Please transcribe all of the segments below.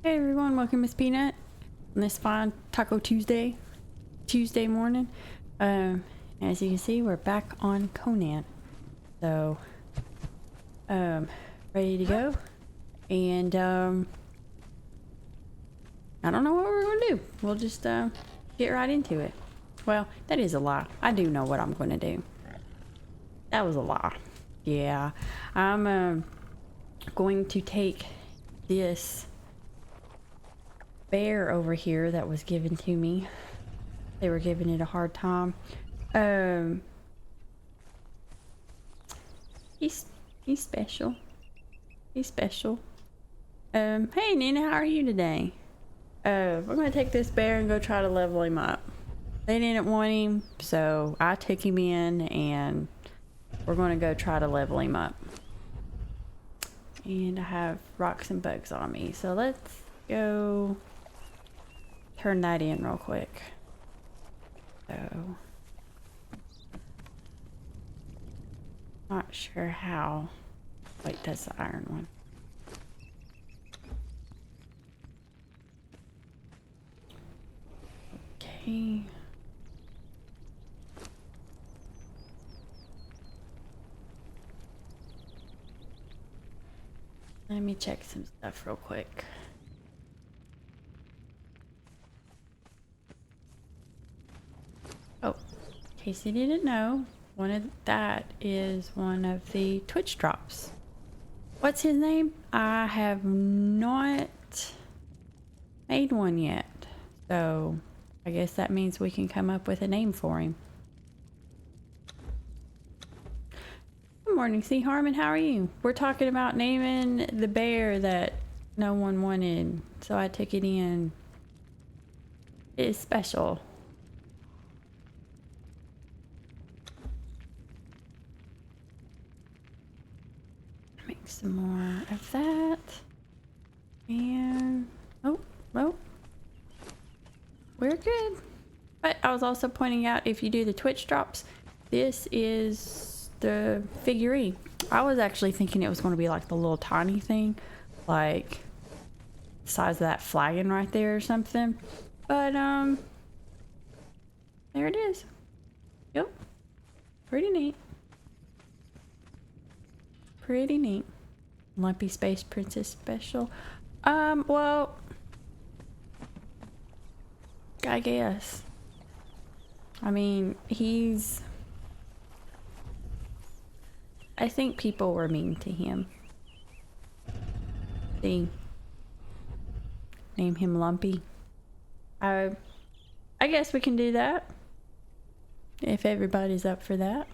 Hey everyone, welcome Miss Peanut on this fine Taco Tuesday morning. As you can see, we're back on Conan. So, ready to go. And, I don't know what we're gonna do. We'll just, get right into it. Well, that is a lie. I do know what I'm gonna do. That was a lie. Yeah, I'm, going to take this bear over here that was given to me. They were giving it a hard time. He's special. He's special. Hey Nina, how are you today? We're gonna take this bear and go try to level him up. They didn't want him, so I took him in and we're gonna go try to level him up. And I have rocks and bugs on me, so let's go turn that in real quick. So, not sure how. Wait, that's the iron one. Okay. Let me check some stuff real quick. Oh, in case you didn't know, that is one of the Twitch drops. What's his name? I have not made one yet, so I guess that means we can come up with a name for him. Good morning, C. Harmon. How are you? We're talking about naming the bear that no one wanted, so I took it in. It is special. Make some more of that. And oh, we're good. But I was also pointing out, if you do the Twitch drops, this is the figurine. I was actually thinking it was going to be like the little tiny thing, like the size of that flagon right there or something. But there it is. Yep. Pretty neat. Pretty neat. Lumpy Space Princess special. Well, I guess. I mean, I think people were mean to him. They name him Lumpy. I guess we can do that. If everybody's up for that.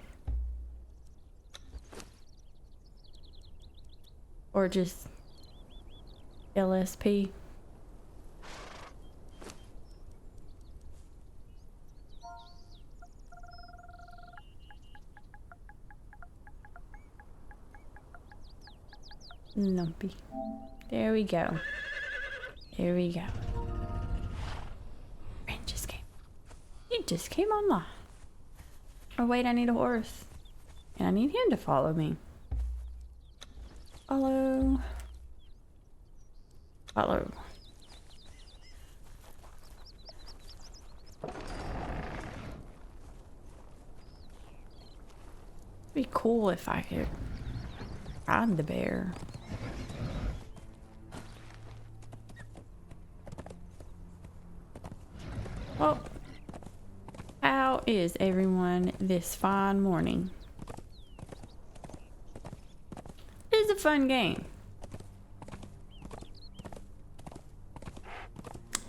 Or just LSP. Lumpy. There we go. There we go. Rain just came. He just came online. Oh wait, I need a horse. And I need him to follow me. Follow. Follow. It'd be cool if I could ride the bear. Well, how is everyone this fine morning? It is a fun game.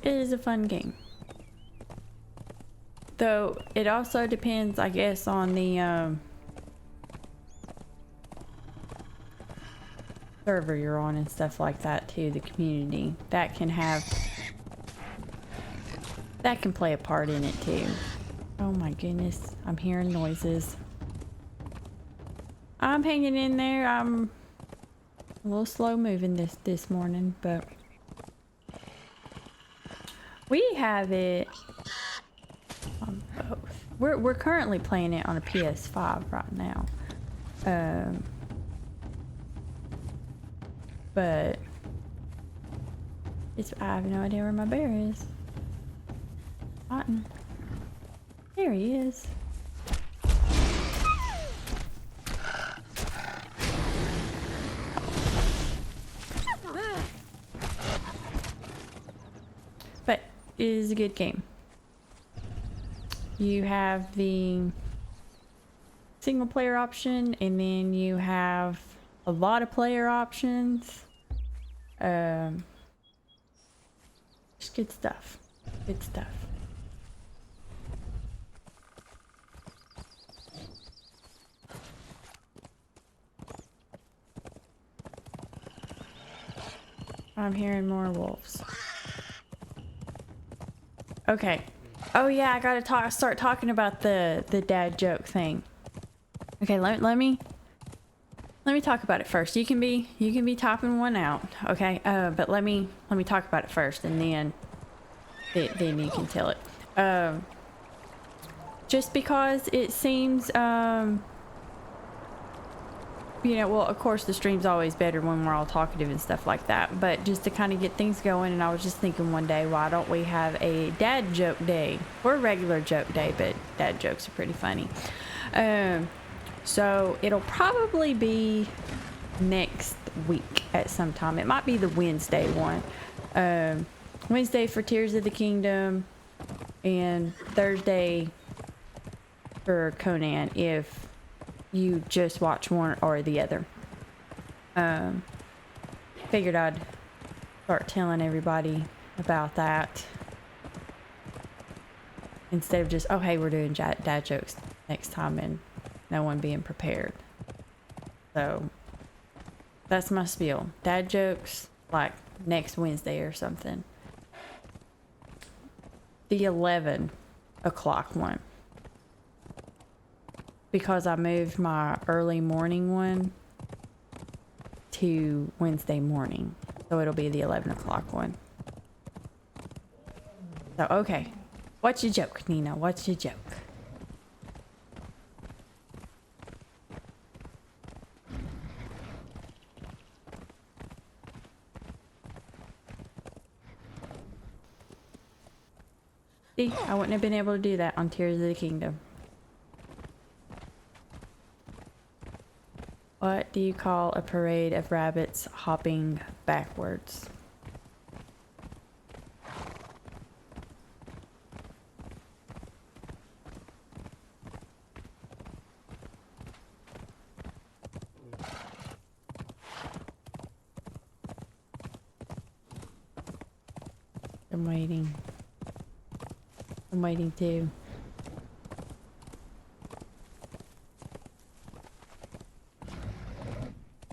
It is a fun game. Though it also depends, I guess, on the server you're on and stuff like that too, the community. That can play a part in it too. Oh my goodness, I'm hearing noises. I'm hanging in there. I'm a little slow moving this morning, but we have it on both. We're currently playing it on a PS5 right now. But I have no idea where my bear is. Cotton. There he is. But it is a good game. You have the single player option, and then you have a lot of player options. Just good stuff. Good stuff. I'm hearing more wolves. Okay. Oh yeah, I gotta start talking about the dad joke thing. Okay, let me talk about it first. You can be topping one out, okay? But let me talk about it first, and then you can tell it. Just because it seems you know, well, of course the stream's always better when we're all talkative and stuff like that, but just to kind of get things going, and I was just thinking one day, why don't we have a dad joke day or a regular joke day, but dad jokes are pretty funny. So it'll probably be next week at some time. It might be the Wednesday one. Wednesday for Tears of the Kingdom, and Thursday for Conan if you just watch one or the other. Figured I'd start telling everybody about that instead of just, oh hey, we're doing dad jokes next time and no one being prepared. So that's my spiel. Dad jokes like next Wednesday or something. The 11 o'clock one, because I moved my early morning one to Wednesday morning, so it'll be the 11 o'clock one. So okay, what's your joke, Nina? What's your joke? See, I wouldn't have been able to do that on Tears of the Kingdom. What do you call a parade of rabbits hopping backwards? I'm waiting. I'm waiting too.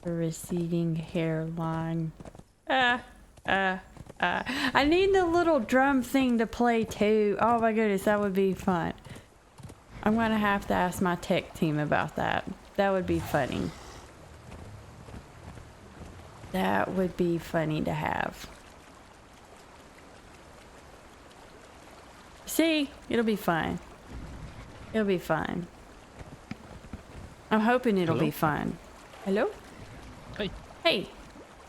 A receding hairline. I need the little drum thing to play too. Oh my goodness, that would be fun. I'm gonna have to ask my tech team about that. That would be funny. That would be funny to have. See, it'll be fine. It'll be fine. I'm hoping it'll be fun. Hello? Hey. Hey,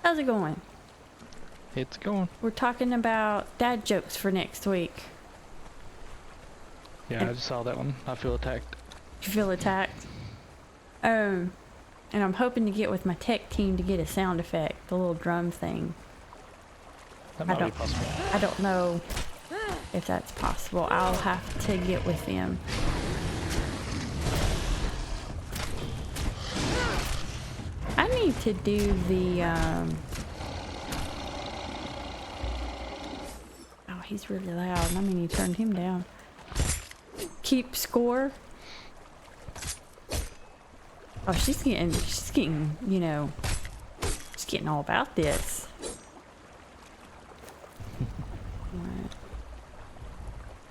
how's it going? It's going. We're talking about dad jokes for next week. Yeah, I just saw that one. I feel attacked. You feel attacked? And I'm hoping to get with my tech team to get a sound effect, the little drum thing. That might be possible. I don't know if that's possible. I'll have to get with them. I need to do the oh, he's really loud. I mean, you turned him down. Keep score. Oh, she's getting, you know, she's getting all about this. One,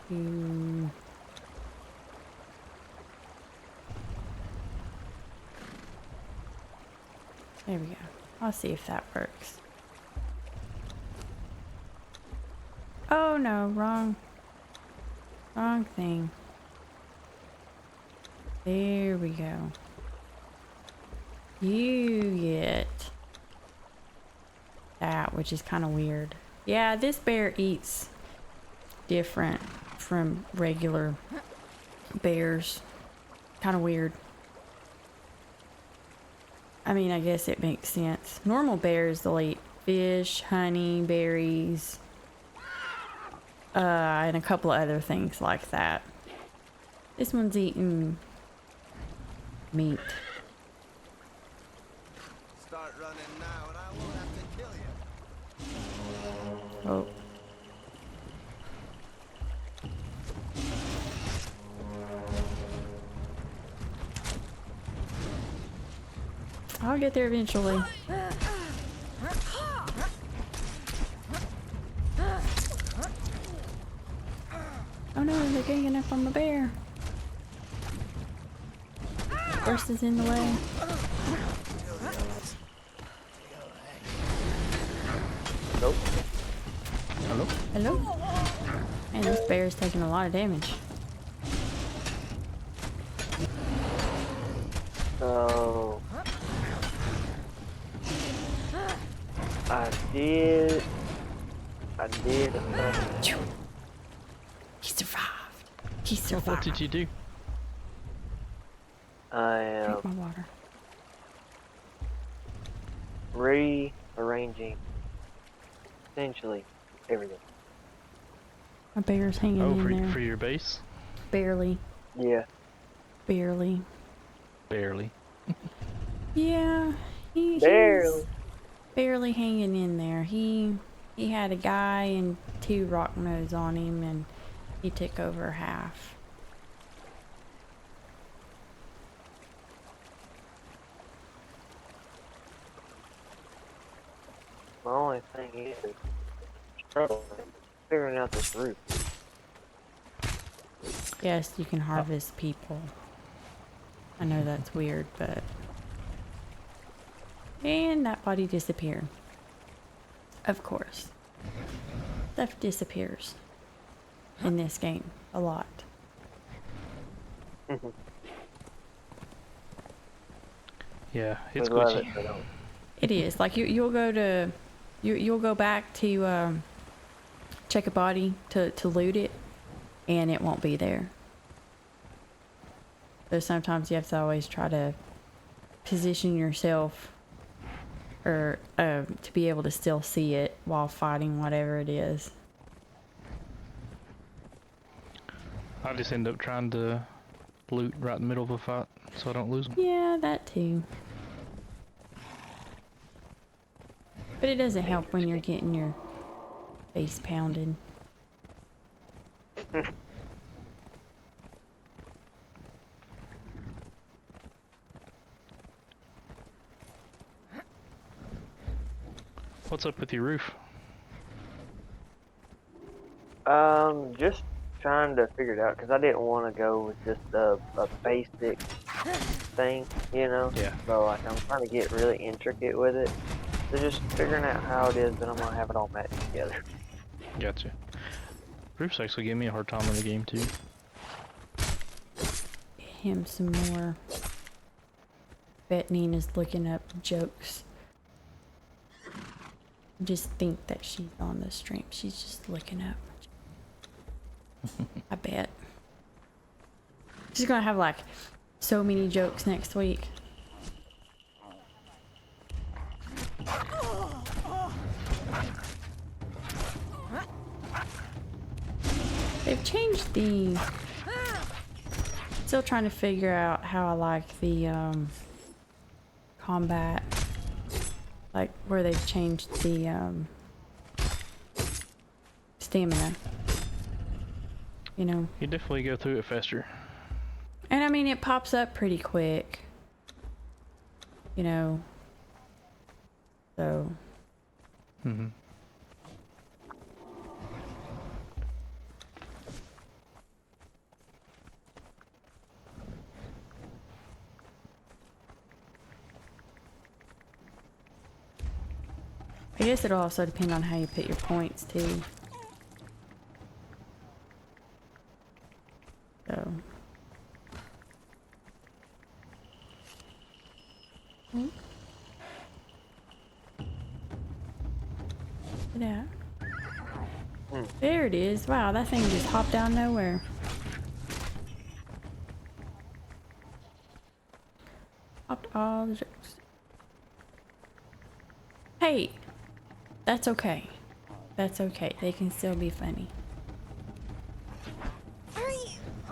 two. There we go. I'll see if that works. Oh no, wrong thing. There we go. You get that, which is kind of weird. Yeah, this bear eats different from regular bears. Kind of weird. I mean, I guess it makes sense. Normal bears, they'll eat fish, honey, berries, and a couple of other things like that. This one's eating meat. Start running now and I won't have to kill you. Oh. I'll get there eventually. Oh no, they're ganging up on the bear. Horse is in the way. Nope. Hello? Hello? Man, this bear's taking a lot of damage. So I did. He survived. He survived. What did you do? I am Drink my water. rearranging essentially everything. My bear's hanging Oh, in there. for your base? Barely. Yeah. Barely. Barely. Yeah. He's Barely. barely hanging in there. He had a guy and 2 rock nose on him, and he took over half. My only thing is struggling figuring out this roof. Yes, you can harvest people. I know that's weird, but... And that body disappeared. Of course. Stuff disappears in this game a lot. Yeah, it's We love glitchy. it, but don't. It is like you'll go back to check a body to loot it, and it won't be there. So sometimes you have to always try to position yourself or to be able to still see it while fighting whatever it is. I just end up trying to loot right in the middle of a fight so I don't lose them. Yeah, that too. But it doesn't help when you're getting your face pounded. What's up with your roof? Just trying to figure it out because I didn't want to go with just a basic thing, you know? Yeah. So, like, I'm trying to get really intricate with it. So, just figuring out how it is that I'm gonna have it all matched together. Gotcha. Roof's actually giving me a hard time in the game too. Him some more. Bet Nina's looking up jokes. Just think that she's on the stream. She's just looking up. I bet. She's gonna have like so many jokes next week. They've changed the... Still trying to figure out how I like the combat. Like where they've changed the stamina. You know. You definitely go through it faster. And I mean it pops up pretty quick. You know. So Mm-hmm. I guess it'll also depend on how you put your points too. So. Get out. There it is. Wow, that thing just hopped out of nowhere. Hopped all the jokes. Hey, that's okay. That's okay. They can still be funny.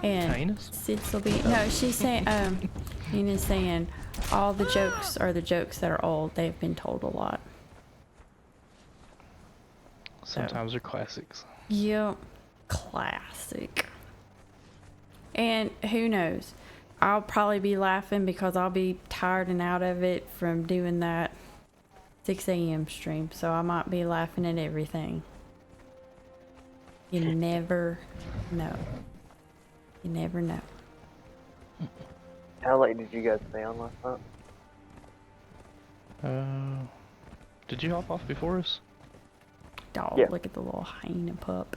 And Heinous? Sid's will be. No, she's saying. Nina's saying all the jokes are the jokes that are old. They've been told a lot. Sometimes they're classics. Yep, classic. And who knows? I'll probably be laughing because I'll be tired and out of it from doing that 6 a.m. stream. So I might be laughing at everything. You never know. You never know. How late did you guys stay on last night? Did you hop off before us? Dog, Yeah. look at the little hyena pup.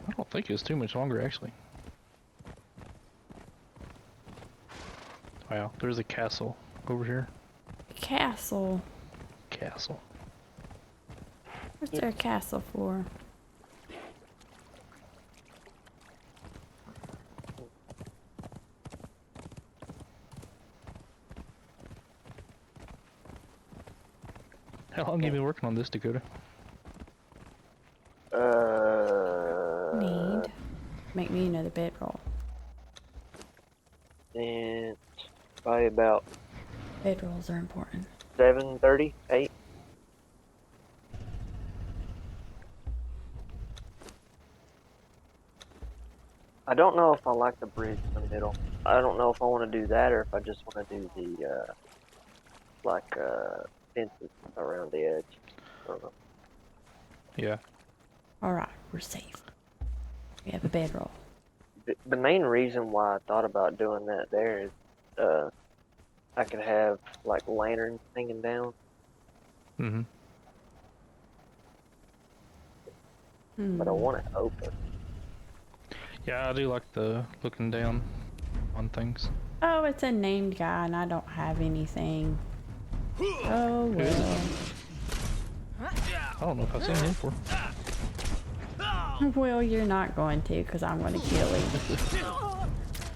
I don't think it was too much longer, actually. Wow, there's a castle over here. Castle. Castle. What's there a castle for? How long have you been working on this, Dakota? Need. Make me another bedroll. And probably about Bedrolls are important. 7:30, 8. I don't know if I like the bridge in the middle. I don't know if I want to do that or if I just want to do the fences around the edge. I don't know. Yeah. Alright, we're safe. We have a bedroll. The main reason why I thought about doing that there is I could have like lanterns hanging down. Mm-hmm. But I want it open. Yeah, I do like the looking down on things. Oh, it's a named guy and I don't have anything. Oh well. I don't know if I've seen him before. Well, you're not going to because I'm going to kill him.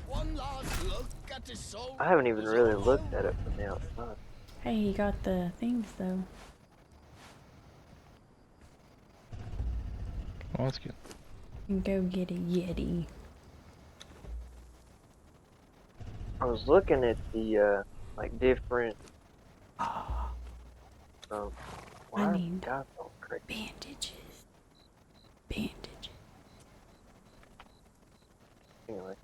One last look at his soul. I haven't even really looked at it from the outside. Hey, he got the things though. Oh, that's good. You can go get a Yeti. I was looking at the like different. Why are need guys so crazy? Bandages. Bandages. Anyway,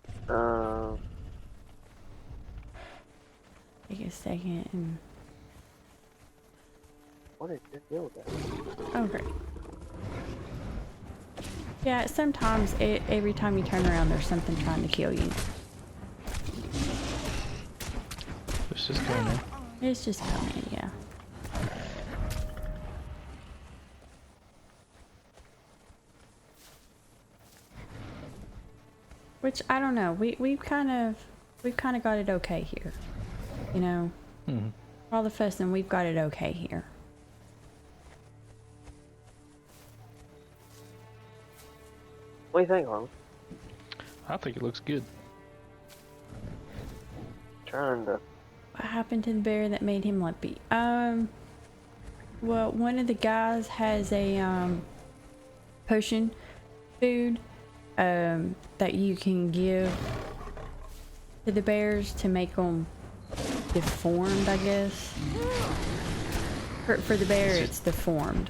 Take a second and. what is your deal with that? Oh, great. Yeah, sometimes every time you turn around, there's something trying to kill you. It's just going in. It's just coming, yeah. Which I don't know. We've kind of got it okay here. You know, Mm-hmm. all the fussing, we've got it okay here. What do you think, Mom? I think it looks good. Trying to. What happened to the bear that made him limpy? Well, one of the guys has a potion food that you can give to the bears to make them deformed, I guess. For the bear, it's deformed.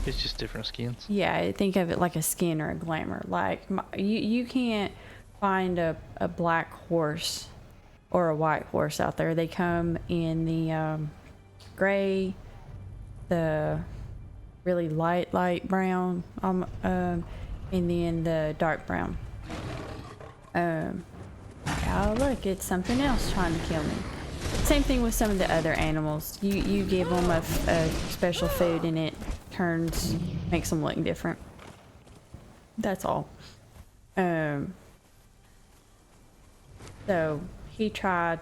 It's just different skins. Yeah, I think of it like a skin or a glamour. Like you can't find a black horse or a white horse out there. They come in the gray, the really light brown, and then the dark brown. Oh look, it's something else trying to kill me. Same thing with some of the other animals. You give them a special food and it makes them look different. That's all. So he tried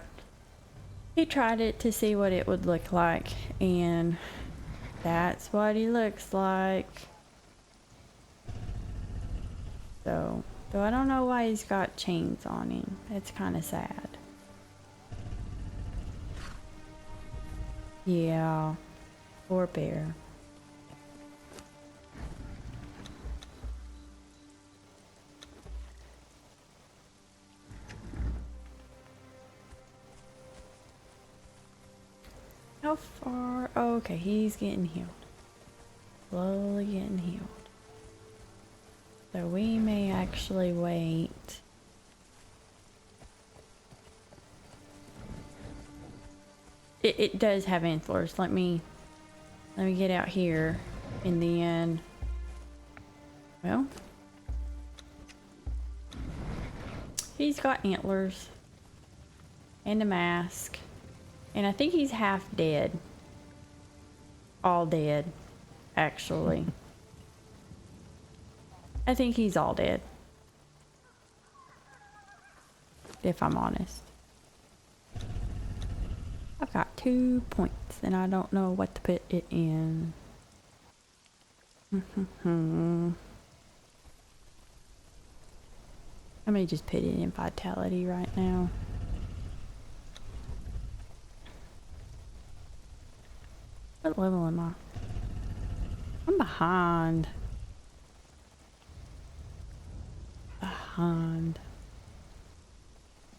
it to see what it would look like, and That's what he looks like. So I don't know why he's got chains on him. It's kind of sad. Yeah, poor bear. How far? Oh, okay, he's getting healed. Slowly getting healed. So we may actually wait. It does have antlers. Let me get out here in the end. Well, he's got antlers and a mask, and I think he's half dead. All dead, actually. I think he's all dead, if I'm honest. I've got 2 points and I don't know what to put it in. I may just put it in vitality right now. What level am I? I'm behind.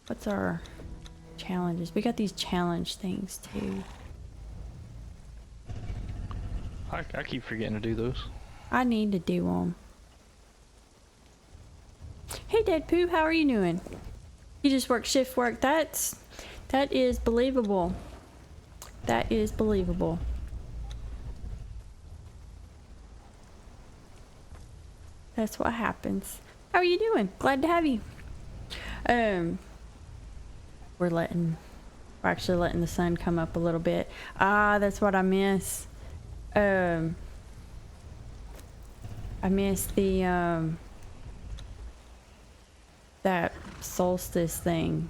What's our challenges? We got these challenge things too. I keep forgetting to do those. I need to do them. Hey Deadpoo, how are you doing? You just work shift work. That is believable. That is believable. That's what happens. How are you doing? Glad to have you. We're actually letting the sun come up a little bit. That's what I miss. I miss the that solstice thing.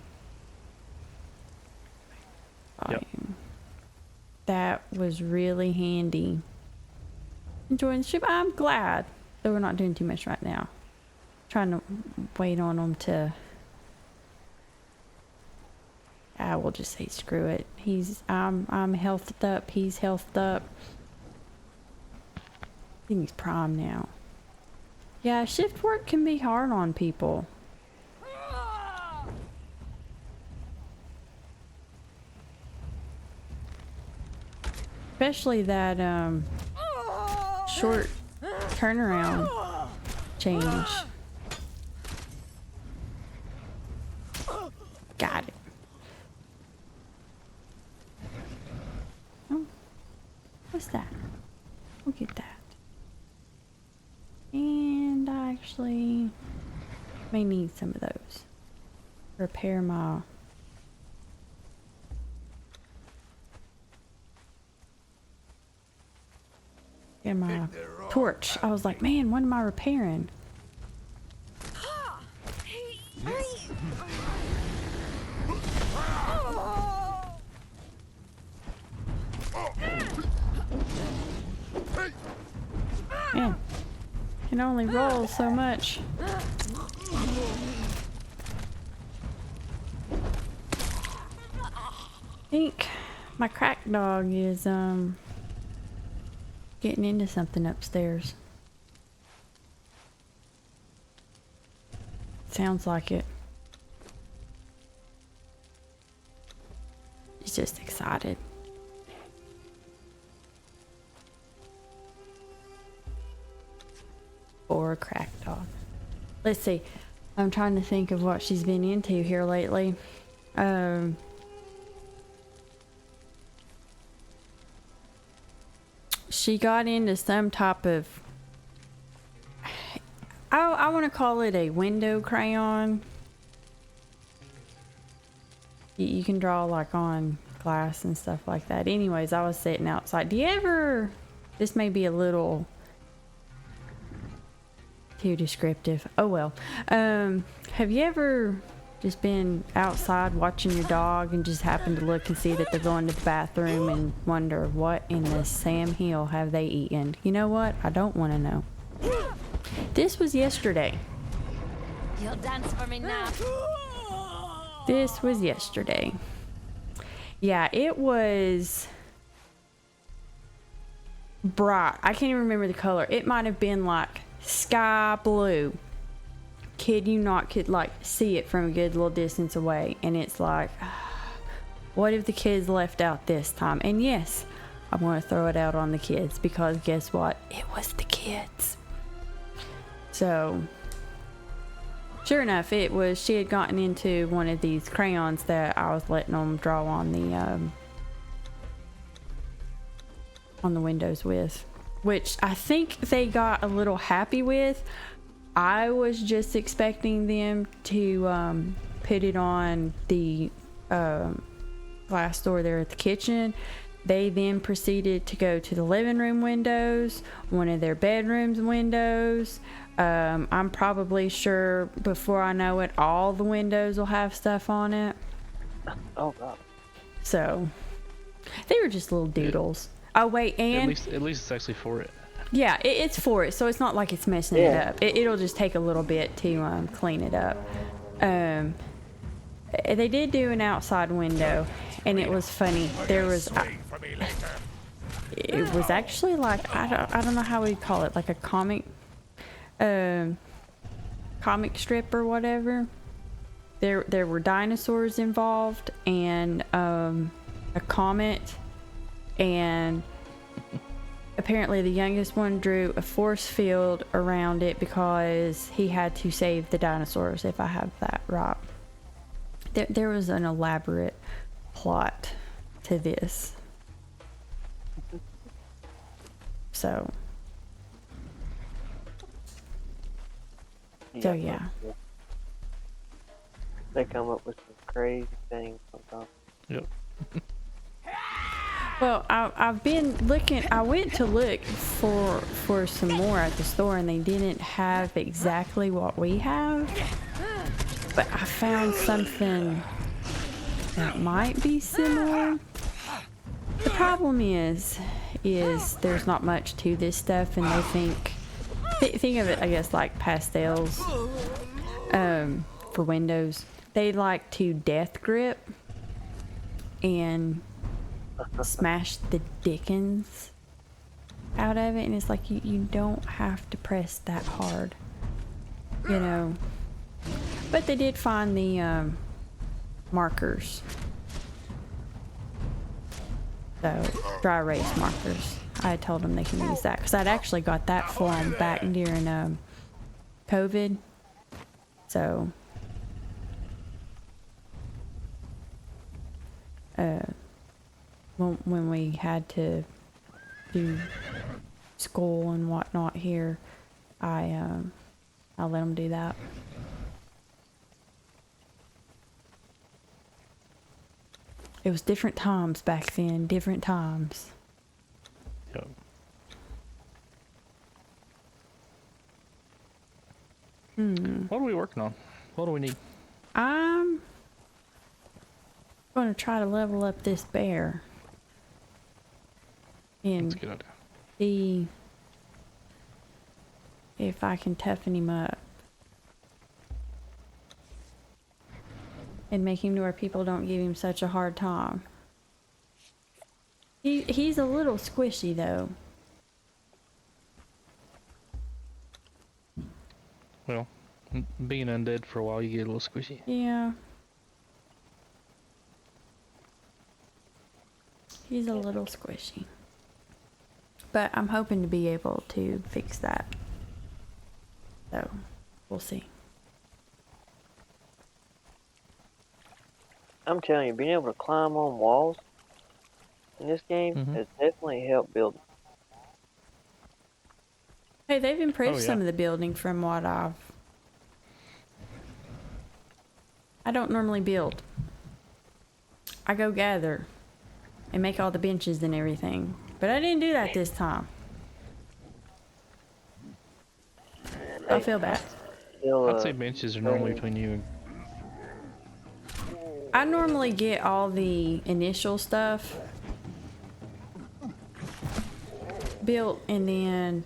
Yep. That was really handy. Enjoying the ship. I'm glad that we're not doing too much right now. Trying to wait on them to. I will just say screw it. I'm healthed up. He's healthed up. I think he's prime now. Yeah, shift work can be hard on people. Especially that short turnaround change. Got it. Oh, what's that? We'll get that. And I actually may need some of those. Repair my... and my torch. I was like, man, what am I repairing? Man, can only roll so much. I think my crack dog is getting into something upstairs. Sounds like it. He's just excited. Or a crack dog. Let's see. I'm trying to think of what she's been into here lately. She got into some type of... I want to call it a window crayon. You can draw like on glass and stuff like that. Anyways, I was sitting outside. Do you ever... This may be a little... too descriptive. Oh well. Have you ever Just been outside watching your dog and just happen to look and see that they're going to the bathroom and wonder what in the Sam Hill have they eaten. You know what? I don't want to know. This was yesterday. You'll dance for me now. This was yesterday. Yeah, it was bright. I can't even remember the color. It might have been like sky blue. Kid you not, could like see it from a good little distance away, and it's like, what if the kids left out this time? And yes, I'm going to throw it out on the kids, because guess what? It was the kids. So sure enough, it was, she had gotten into one of these crayons that I was letting them draw on the windows with, which I think they got a little happy with. I was just expecting them to put it on the glass door there at the kitchen. They then proceeded to go to the living room windows, one of their bedrooms windows. I'm probably sure before I know it, all the windows will have stuff on it. Oh god. So they were just little doodles. Oh wait, and at least it's actually for it. yeah, it's for it, so it's not like it's messing it up. It'll just take a little bit to clean it up. They did do an outside window, and it was funny. There was, it was actually like, I don't know how we'd call it, like a comic strip or whatever. There were dinosaurs involved, and a comet, and apparently the youngest one drew a force field around it because he had to save the dinosaurs, if I have that right. There was an elaborate plot to this. So yeah. They come up with some crazy things sometimes. Yep. Well, I've been looking. I went to look for some more at the store, and they didn't have exactly what we have. But I found something that might be similar. The problem is there's not much to this stuff, and they think of it, I guess, like pastels for windows. They like to death grip and smash the dickens out of it, and it's like you don't have to press that hard, you know. But they did find the markers, so dry erase markers. I told them they can use that because I'd actually got that for them back during COVID. So when we had to do school and whatnot here, I let them do that. It was different times back then, different times. Yep. What are we working on? What do we need? I'm going to try to level up this bear. And That's a good idea. see if I can toughen him up. And make him to where people don't give him such a hard time. He's a little squishy though. Well, being undead for a while, you get a little squishy. Yeah. He's a little squishy. But I'm hoping to be able to fix that. So, we'll see. I'm telling you, being able to climb on walls in this game has definitely helped build. Hey, they've improved Oh, yeah. some of the building from what I don't normally build. I go gather and make all the benches and everything. But I didn't do that this time. I feel bad. Still, I'd say benches are normally between you and I normally get all the initial stuff built, and then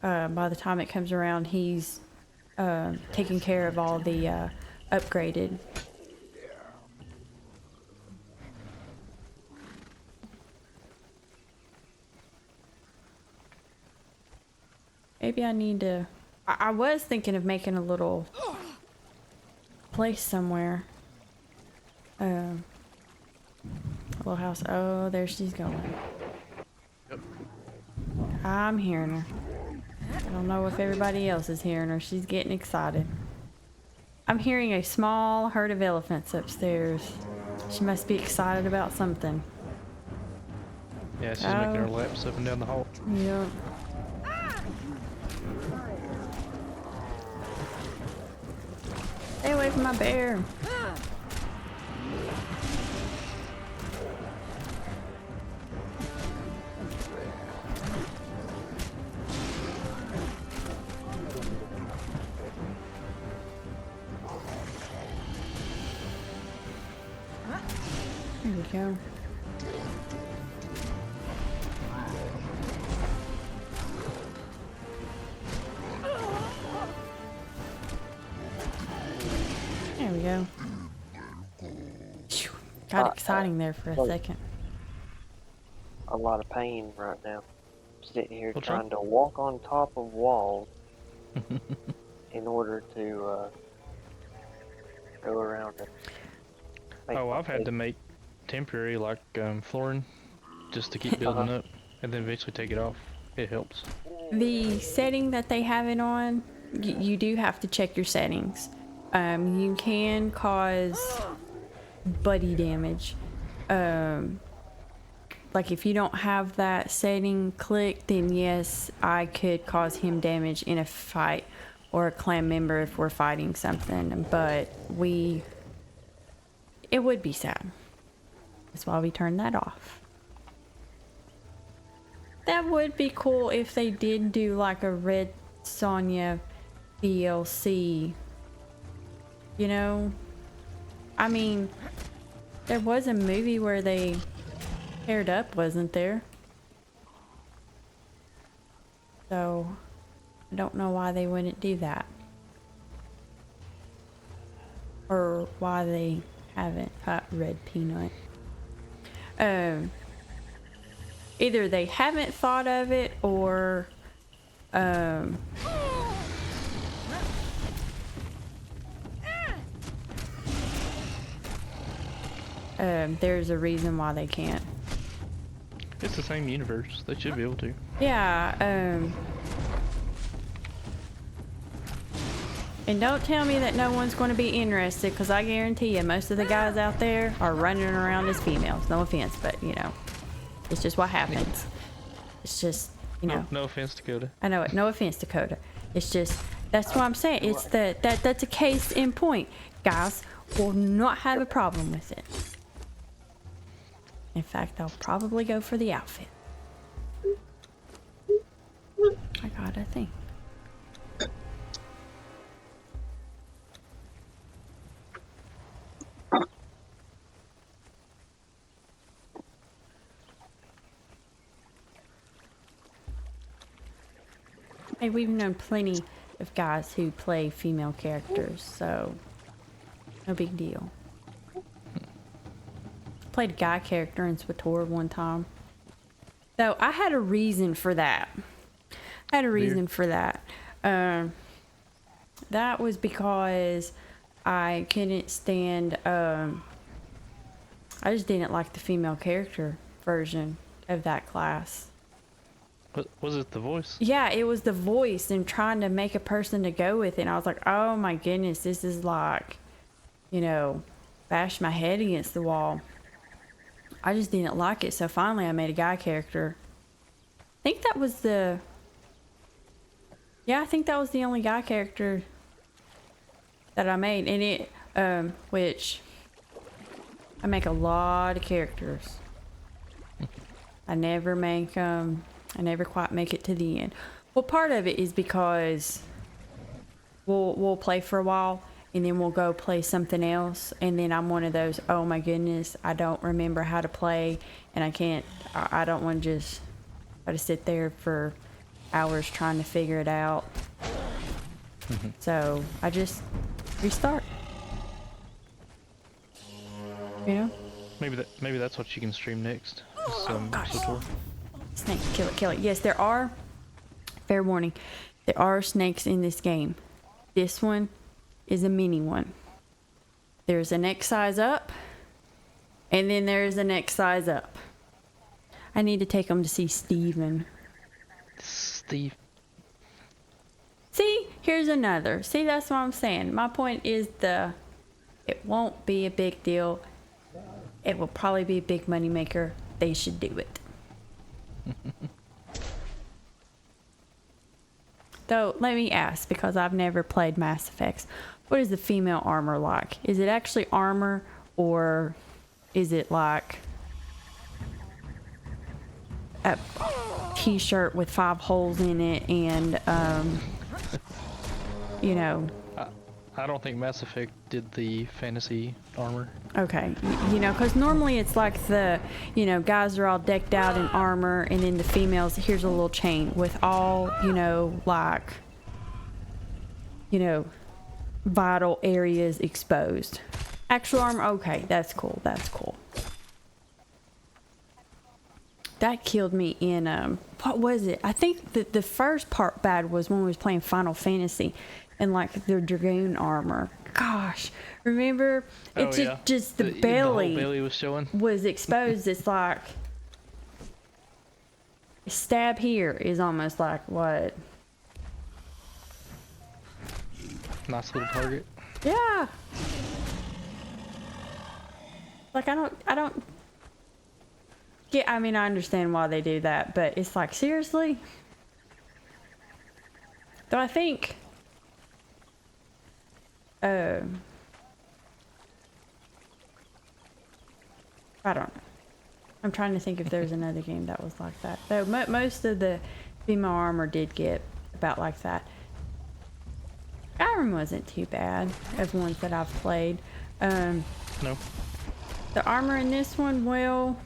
by the time it comes around, he's taking care of all the upgraded. Maybe I need to... I was thinking of making a little place somewhere. A little house. Oh, there she's going. Yep. I'm hearing her. I don't know if everybody else is hearing her. She's getting excited. I'm hearing a small herd of elephants upstairs. She must be excited about something. Yeah, she's making her laps up and down the hall. Yep. Stay away from my bear. There we go. There we go. Phew. Got exciting there for a second. A lot of pain right now. Sitting here What's trying to walk on top of walls in order to go around it. Oh, I've had to make temporary like flooring just to keep building up, and then eventually take it off. It helps. The setting that they have it on, you do have to check your settings. You can cause buddy damage. Like if you don't have that setting clicked, then yes, I could cause him damage in a fight or a clan member if we're fighting something, but it would be sad. That's why we turned that off. That would be cool if they did do like a Red Sonja DLC. You know? I mean, there was a movie where they paired up, wasn't there? So, I don't know why they wouldn't do that. Or why they haven't got Red Pnut. Either they haven't thought of it, or there's a reason why they can't. It's the same universe. They should be able to. Yeah, and don't tell me that no one's going to be interested, because I guarantee you most of the guys out there are running around as females. No offense, but you know, it's just what happens. It's just, you know. No offense, Dakota. I know it. No offense, Dakota. It's just, that's what I'm saying. It's that's a case in point. Guys will not have a problem with it. In fact, I'll probably go for the outfit. I got a thing. Hey, we've known plenty of guys who play female characters, so no big deal. Played a guy character in SWTOR one time. So I had a reason for that. That was because I couldn't stand, I just didn't like the female character version of that class. What, was it the voice? Yeah, it was the voice and trying to make a person to go with it. And I was like, oh my goodness, this is like, you know, bash my head against the wall. I just didn't like it. So finally I made a guy character. I think that was the... Yeah, I think that was the only guy character that I made. And it, which... I make a lot of characters. I never make, I never quite make it to the end. Well, part of it is because we'll play for a while and then we'll go play something else. And then I'm one of those, oh my goodness, I don't remember how to play, and I don't want to just try to sit there for hours trying to figure it out. So I just restart. You know? Maybe that's what you can stream next. Some SWTOR. Snake, kill it, kill it. Yes, there are. Fair warning, there are snakes in this game. This one is a mini one. There's a next size up, and then there's a next size up. I need to take them to see Steven. Steve. See, here's another. See, that's what I'm saying. My point is it won't be a big deal. It will probably be a big money maker. They should do it. Though, let me ask, because I've never played Mass Effects, what is the female armor like? Is it actually armor, or is it like a t-shirt with 5 holes in it and, you know... I don't think Mass Effect did the fantasy armor. Okay, you know, because normally it's like the, you know, guys are all decked out in armor, and then the females, here's a little chain with all, you know, like, you know, vital areas exposed. Actual armor, okay, that's cool, that's cool. That killed me in, what was it? I think the first part bad was when we was playing Final Fantasy, and like their dragoon armor. Gosh, remember? It just the belly, the whole belly was showing. Was exposed. It's like a stab here is almost like what? Nice little target. Yeah. Like I don't. Yeah, I mean I understand why they do that, but it's like seriously. Though I think. I don't know. I'm trying to think if there's another game that was like that. Though most of the female armor did get about like that. Skyrim wasn't too bad of ones that I've played. No. The armor in this one, well,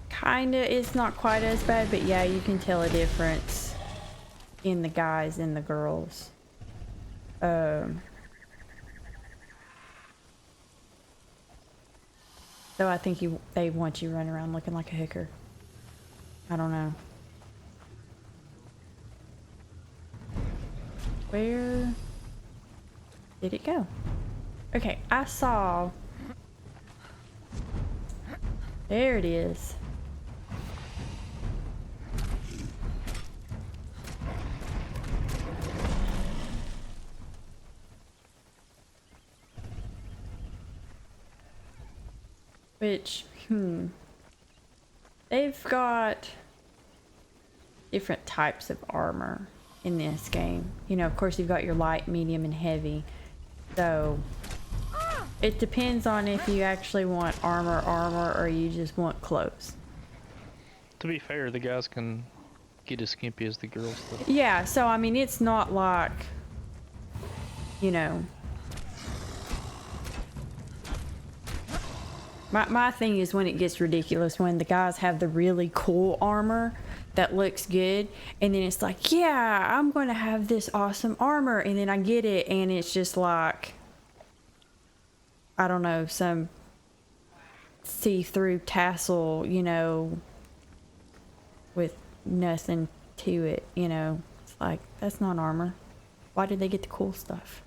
kinda. It's not quite as bad, but yeah, you can tell a difference in the guys and the girls. Though I think they want you run around looking like a hooker. I don't know. Where did it go? Okay, I saw. There it is. Which, they've got different types of armor in this game. You know, of course, you've got your light, medium, and heavy. So, it depends on if you actually want armor, or you just want clothes. To be fair, the guys can get as skimpy as the girls, though. Yeah, so, I mean, it's not like, you know... My thing is when it gets ridiculous, when the guys have the really cool armor that looks good, and then it's like, yeah, I'm going to have this awesome armor, and then I get it, and it's just like, I don't know, some see-through tassel, you know, with nothing to it, you know. It's like, that's not armor. Why did they get the cool stuff?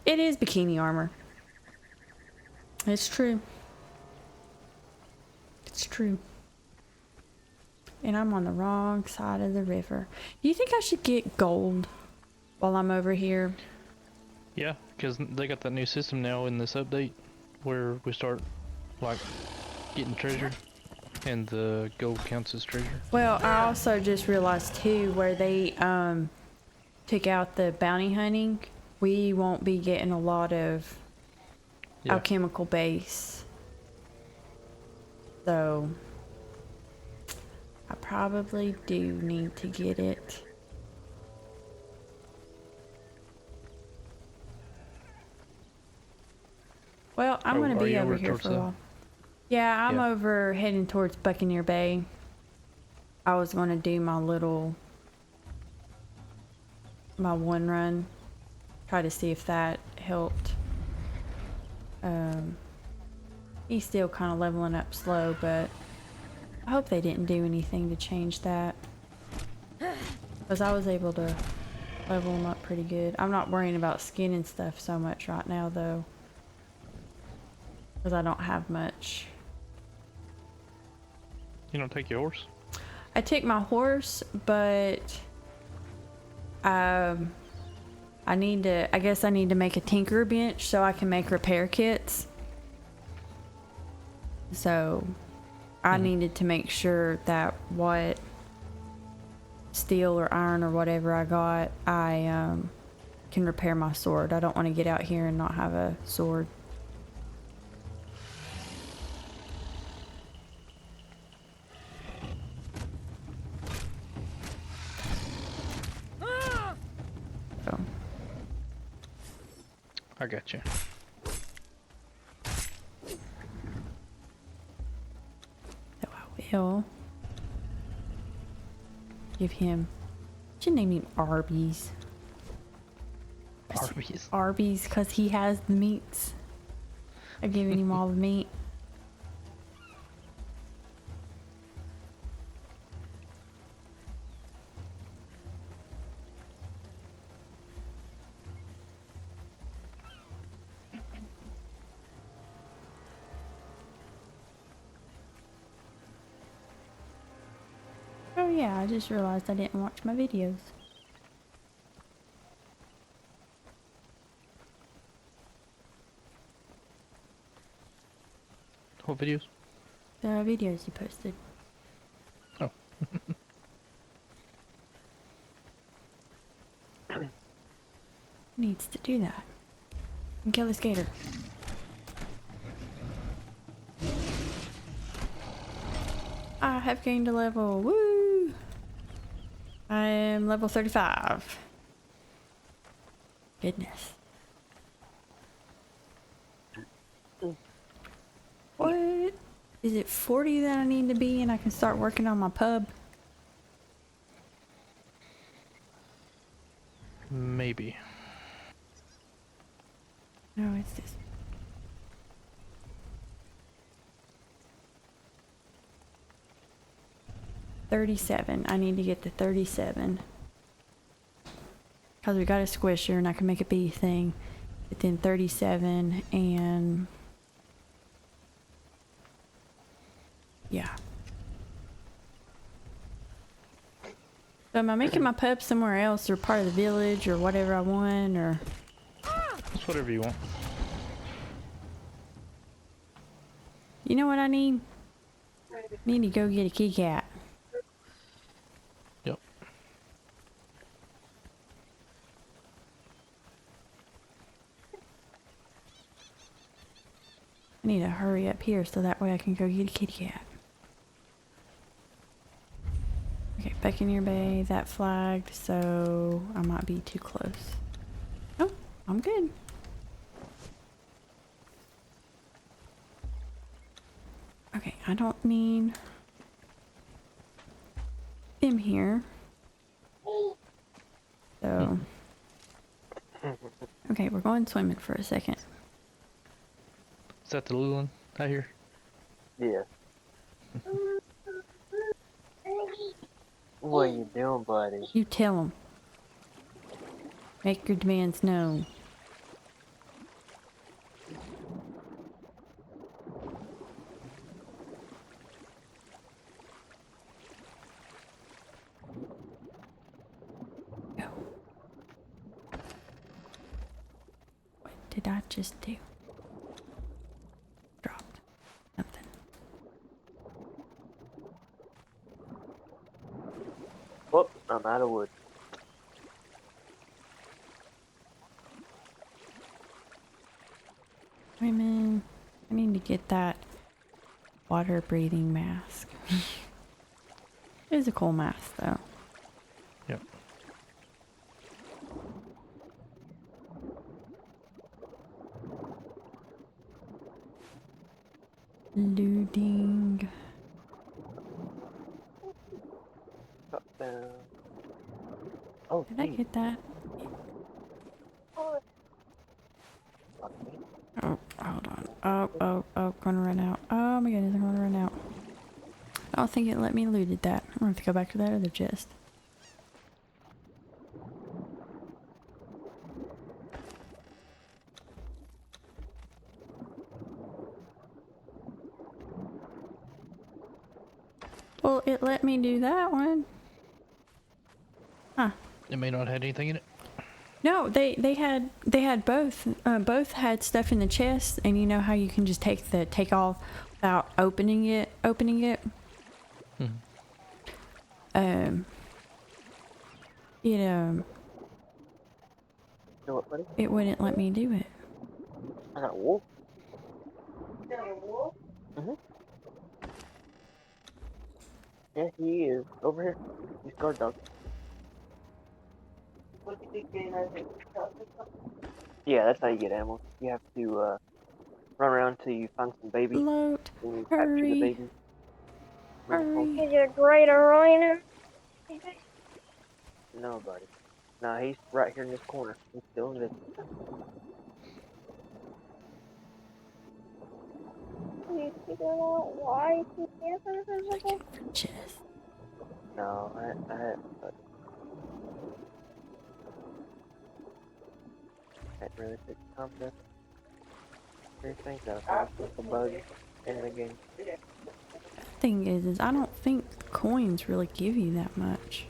It is bikini armor. It's true. It's true. And I'm on the wrong side of the river. Do you think I should get gold while I'm over here? Yeah, because they got that new system now in this update where we start, like, getting treasure, and the gold counts as treasure. Well, I also just realized, too, where they took out the bounty hunting, we won't be getting a lot of alchemical base. So I probably do need to get it. Well, I'm Oh, gonna are be you over over here towards for a the- while. Yeah, I'm Yeah. over heading towards Buccaneer Bay. I was gonna do my one run. Try to see if that helped. He's still kind of leveling up slow, but I hope they didn't do anything to change that. Because I was able to level him up pretty good. I'm not worrying about skin and stuff so much right now, though. Because I don't have much. You don't take your horse? I took my horse, but I guess I need to make a tinker bench so I can make repair kits. So I needed to make sure that what steel or iron or whatever I got, I can repair my sword. I don't want to get out here and not have a sword. So. I got you. So I will give him. Should name him Arby's. Arby's. Arby's, because he has the meats. I'm giving him all the meat. Oh yeah, I just realized I didn't watch my videos. What videos? The videos you posted. Oh. Needs to do that. And kill the skater. I have gained a level. Woo! I am level 35. Goodness. What? Is it 40 that I need to be and I can start working on my pub? Maybe. No, it's this. $37. I need to get to 37. Because we got a squisher and I can make a bee thing. But then 37 and... yeah. So am I making my pub somewhere else or part of the village or whatever I want or... It's whatever you want. You know what I need? I need to go get a kitty cat. Yep. I need to hurry up here so that way I can go get a kitty cat. Okay, Buccaneer Bay, that flagged, so I might be too close. Oh, I'm good. Okay, I don't need him here. So, okay, we're going swimming for a second. Is that the little one out here? Yeah. What are you doing, buddy? You tell him. Make your demands known. Go. What did I just do? Dropped something. Whoop, I'm out of wood. Women, I need to get that water breathing mask. It is a cool mask though. Yep. Looting. Up, down. Oh, Did I geez. get that? Fuck me. Oh, hold on. Oh, gonna run out. Oh my goodness, I'm gonna run out. I don't think it let me looted that. I'm gonna have to go back to that other chest. Well, it let me do that one. Huh. It may not have anything in it. No, they had both. Both had stuff in the chest, and you know how you can just take all without opening it. Hmm. It You know what, buddy? it wouldn't let me do it. I got a wolf. You got a wolf? Yeah, he is. Over here. He's guard dog. What do you think Yeah, that's how you get animals. You have to run around till you find some babies. Float, And you capture the hurry, babies. hurry. Is it great arena? No, buddy. No, he's right here in this corner. He's still invisible. You figure out why he isn't Looking visible? for chest. No, but can't really take confidence. There's things that are with the bugs in the game. Thing is I don't think coins really give you that much.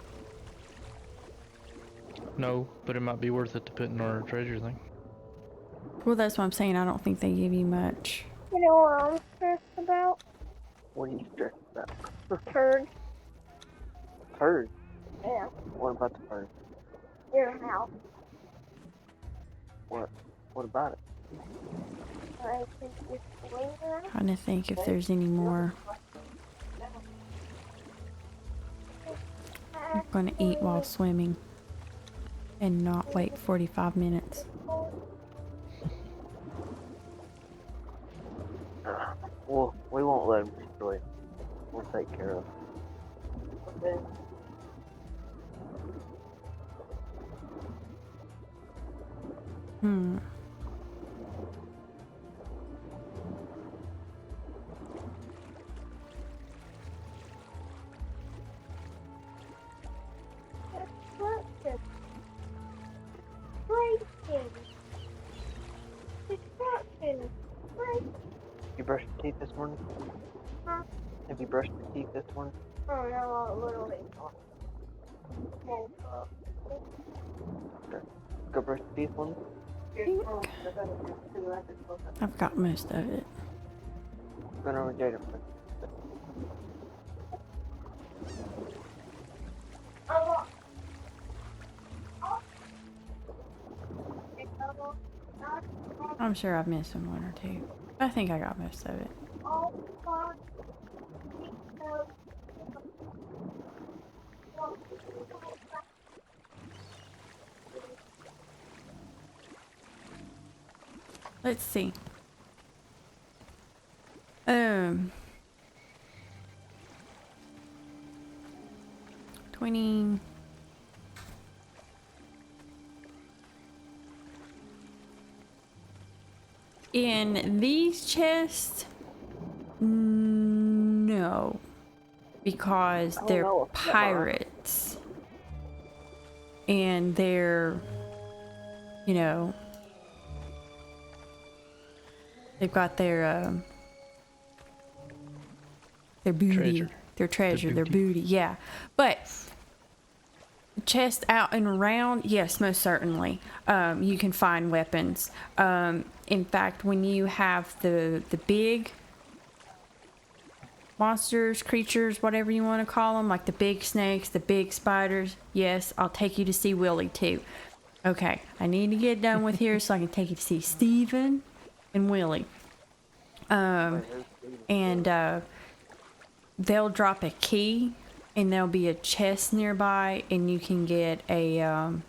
No, but it might be worth it to put in our treasure thing. Well, that's what I'm saying. I don't think they give you much. You know what I'm stressed about? What are you stressed about? Turds. Turds? Yeah. What about the turds? Your house. What about it? I think it's later. Trying to think if there's any more. I'm gonna eat while swimming and not wait 45 minutes. Well, we won't let him destroy it. We'll take care of it. Hmm. You brushed your teeth this morning? Huh? Have you brushed your teeth this morning? Oh no, a little bit. Go brush your teeth for me? I've got most of it. Go over to Jada. I'm sure I've missed one or two. I think I got most of it. Let's see. 20. In these chests, no, because they're pirates, and they're, you know, they've got their booty, Treasure. their treasure, their booty. booty, yeah. But chest out and around, yes, most certainly. You can find weapons. In fact, when you have the big monsters, creatures, whatever you want to call them, like the big snakes, the big spiders, yes, I'll take you to see Willie too. Okay, I need to get done with here so I can take you to see Steven and Willie. And they'll drop a key, and there'll be a chest nearby, and you can get a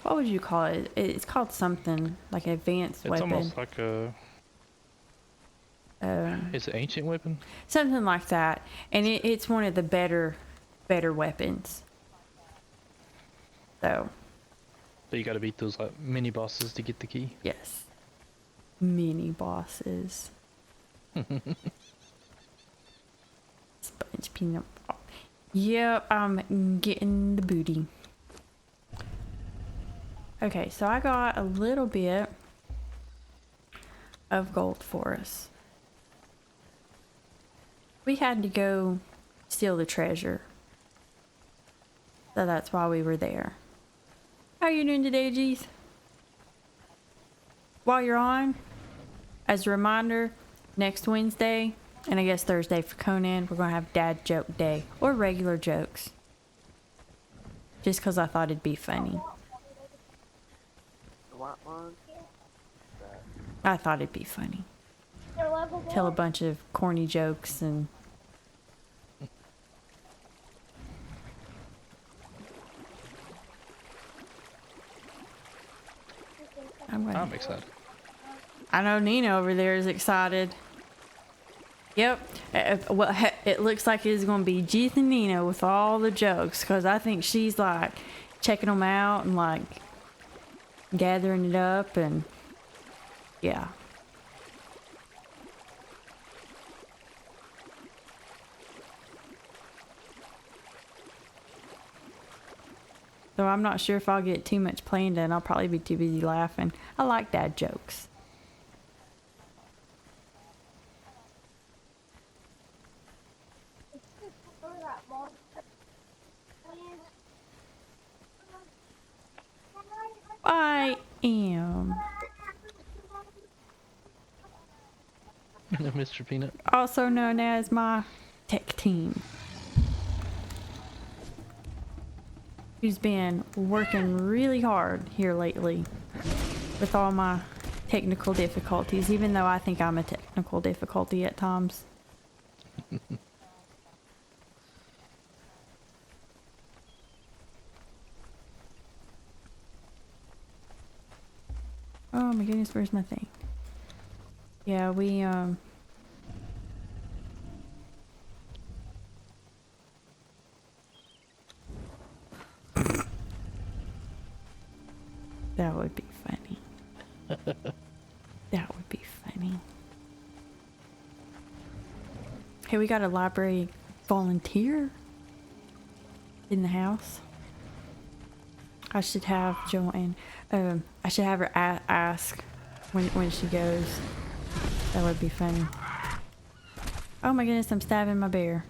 what would you call it? It's called something like an advanced It's weapon. almost like a It's an ancient weapon. Something like that, and it's one of the better weapons. So But you got to beat those like mini bosses to get the key. yes, mini bosses. Sponge peanut. Yep, I'm getting the booty. Okay, so I got a little bit of gold for us. We had to go steal the treasure. So that's why we were there. How are you doing today, G's? While you're on, as a reminder, next Wednesday, and I guess Thursday for Conan, we're going to have dad joke day. Or regular jokes. Just because I thought it'd be funny. The white one? I thought it'd be funny. They're level Tell a one. bunch of corny jokes and... I'm excited. I know Nina over there is excited. Yep. Well, it looks like it's going to be Jeeth and Nina with all the jokes. Because I think she's like checking them out and like gathering it up and yeah. So I'm not sure if I'll get too much playing done. I'll probably be too busy laughing. I like dad jokes. I am Mr. Peanut. also known as my tech team, who's been working really hard here lately with all my technical difficulties, even though I think I'm a technical difficulty at times. Oh my goodness, where's my thing? Yeah, we that would be funny. That would be funny. Hey, we got a library volunteer in the house. I should have Joanne. I should have her ask when she goes. That would be funny. Oh my goodness! I'm stabbing my bear.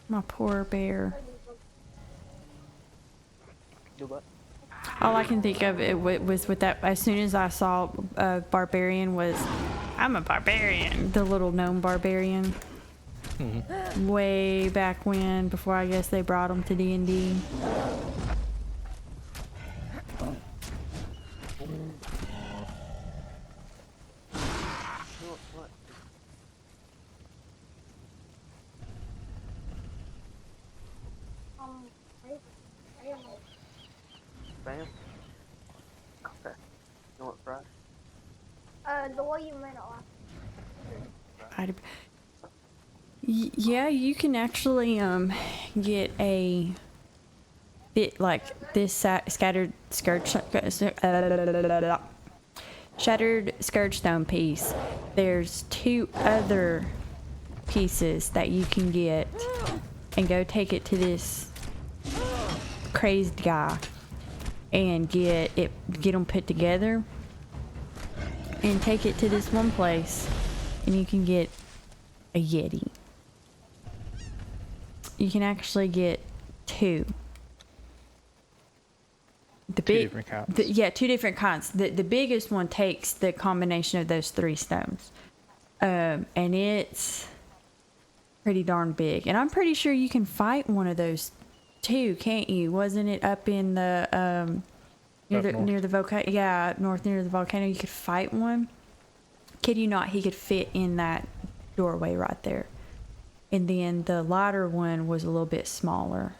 My poor bear. Do what? All I can think of was with that. As soon as I saw barbarian was, I'm a barbarian. The little gnome barbarian. Way back when, before I guess they brought him to D&D. What? Spam? Okay. You know what fries? The way you made it last. Yeah, you can actually get a bit like this shattered scourge stone piece. There's 2 other pieces that you can get and go take it to this crazed guy and get them put together and take it to this one place and you can get a Yeti. You can actually get 2. The Two big, different kinds. yeah, 2 different kinds. The biggest one takes the combination of those 3 stones, and it's pretty darn big. And I'm pretty sure you can fight one of those too, can't you? Wasn't it up in the near the volcano? Yeah, up north near the volcano. You could fight one. Kid you not, he could fit in that doorway right there. And then the lighter one was a little bit smaller.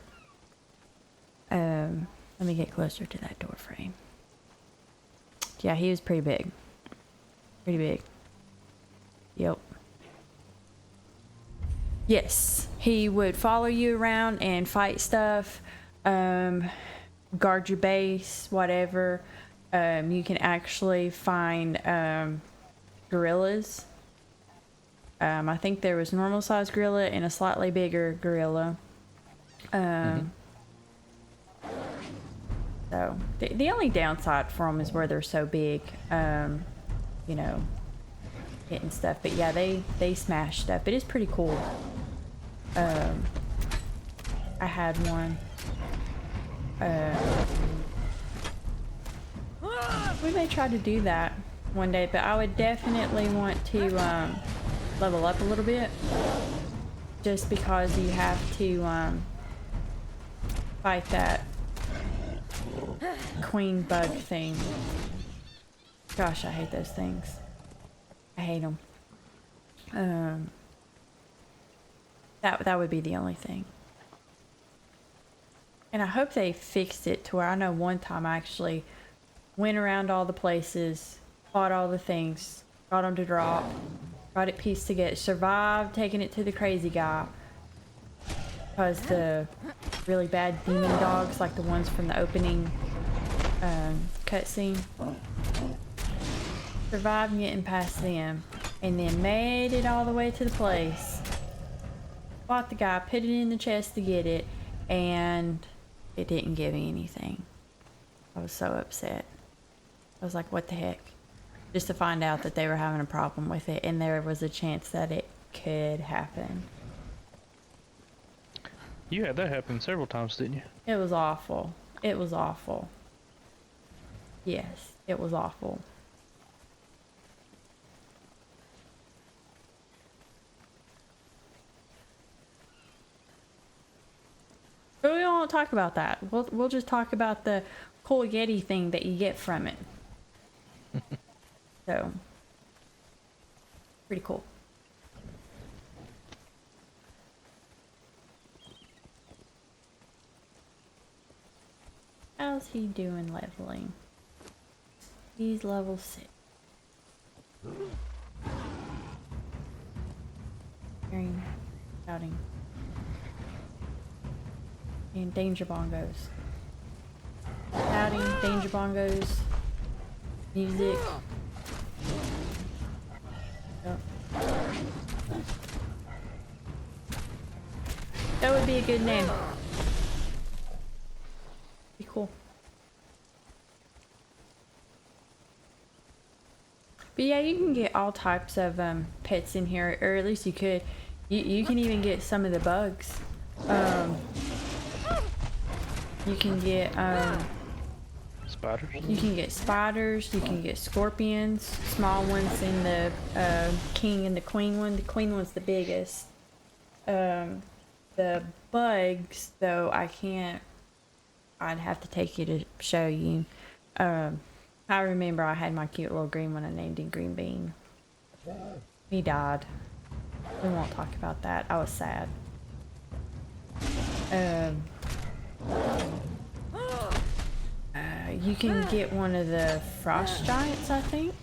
Let me get closer to that door frame. Yeah, he was pretty big. Pretty big. Yep. Yes, he would follow you around and fight stuff, guard your base, whatever. You can actually find gorillas. I think there was normal sized gorilla and a slightly bigger gorilla. So the only downside for them is where they're so big, you know, hitting stuff. But yeah, they smash stuff. It is pretty cool. I had one. We may try to do that one day, but I would definitely want to level up a little bit, just because you have to fight that queen bug thing. Gosh, I hate those things. I hate them. That would be the only thing. And I hope they fixed it to where I know one time I actually went around all the places, fought all the things, got them to drop, got it pieced together, survived taking it to the crazy guy. Because the really bad demon dogs, like the ones from the opening cutscene, survived getting past them, and then made it all the way to the place. Fought the guy, put it in the chest to get it, and it didn't give me anything. I was so upset. I was like, what the heck? Just to find out that they were having a problem with it, and there was a chance that it could happen. You had that happen several times, didn't you? It was awful. It was awful. Yes, it was awful. But we won't talk about that. We'll just talk about the cool Yeti thing that you get from it. So, pretty cool. How's he doing leveling? He's level 6. Hearing, shouting. And danger bongos. Shouting, danger bongos. Music. Yep. That would be a good name. Be cool. But yeah, you can get all types of pets in here, or at least you could. You can even get some of the bugs. You can get Spiders? You can get spiders, you can get scorpions, small ones in the king and the queen one. The queen one's the biggest. The bugs, though, I'd have to take you to show you. I remember I had my cute little green one. I named him Green Bean. He died. We won't talk about that. I was sad. You can get one of the frost giants, I think.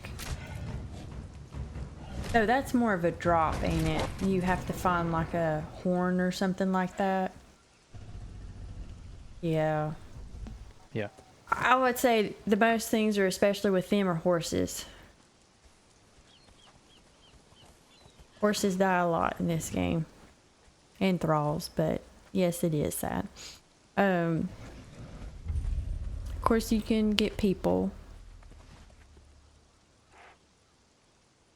Oh, that's more of a drop, ain't it? You have to find like a horn or something like that. Yeah. Yeah. I would say the most things are, especially with them, are horses. Horses die a lot in this game. And thralls, but yes, it is sad. Of course, you can get people.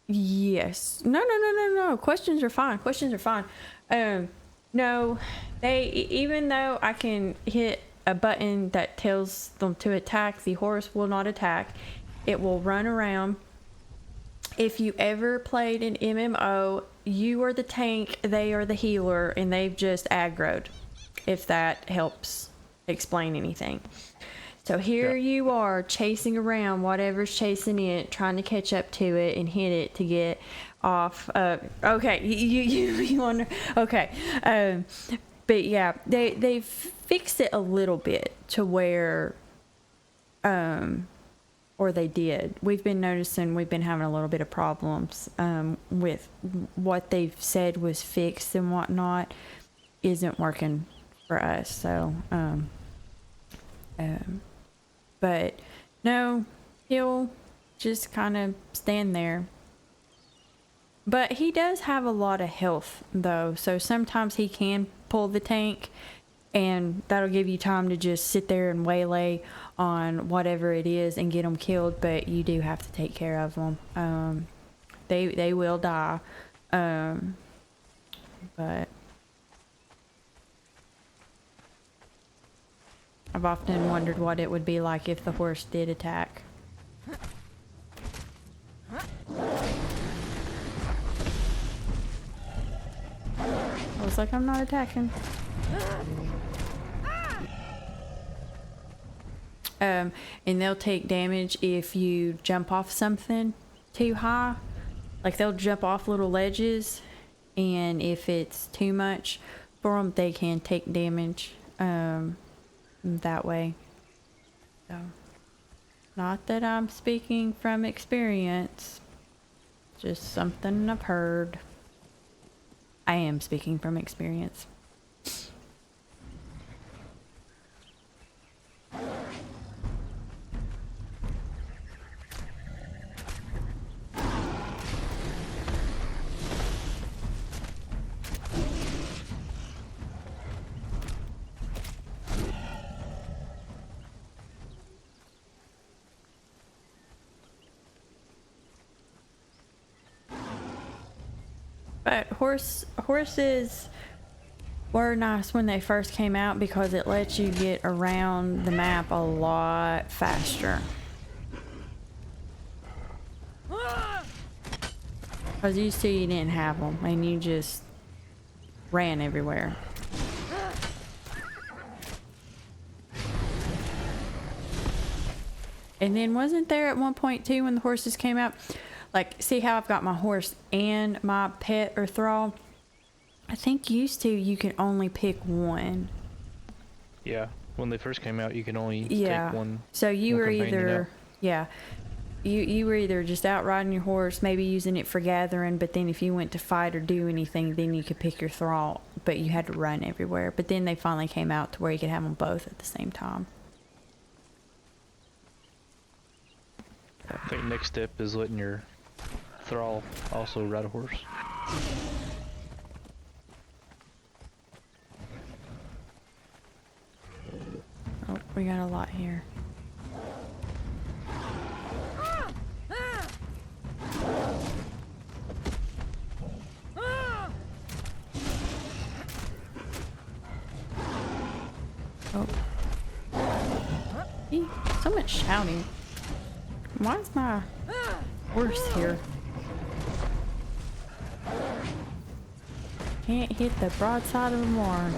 Yes. No. Questions are fine. Questions are fine. No, even though I can hit a button that tells them to attack, the horse will not attack. It will run around. If you ever played an MMO, you are the tank, they are the healer, and they've just aggroed, if that helps explain anything. So here you are chasing around whatever's chasing it, trying to catch up to it and hit it to get off. Okay, you wonder. Okay, but yeah, they've fixed it a little bit to where or they did. We've been noticing we've been having a little bit of problems with what they've said was fixed and whatnot isn't working for us. So, but no, he'll just kind of stand there. But he does have a lot of health though, so sometimes he can pull the tank, and that'll give you time to just sit there and waylay on whatever it is and get them killed. But you do have to take care of them. They will die. But I've often wondered what it would be like if the horse did attack. I was like, I'm not attacking. And they'll take damage if you jump off something too high. Like they'll jump off little ledges, and if it's too much for them, they can take damage that way. So, not that I'm speaking from experience, just something I've heard. I am speaking from experience. But horses were nice when they first came out because it lets you get around the map a lot faster. Because used to you didn't have them and you just ran everywhere. And then wasn't there at one point too when the horses came out? Like, see how I've got my horse and my pet or thrall? I think used to you could only pick one. Yeah, when they first came out, you could only Yeah. take one. So you one were companion either, out. yeah, you were either just out riding your horse, maybe using it for gathering, but then if you went to fight or do anything, then you could pick your thrall, but you had to run everywhere. But then they finally came out to where you could have them both at the same time. I think next step is letting your thrall also ride a horse. Oh, we got a lot here. Oh. Eee, so much shouting. Why is my horse here? Can't hit the broadside of the barn.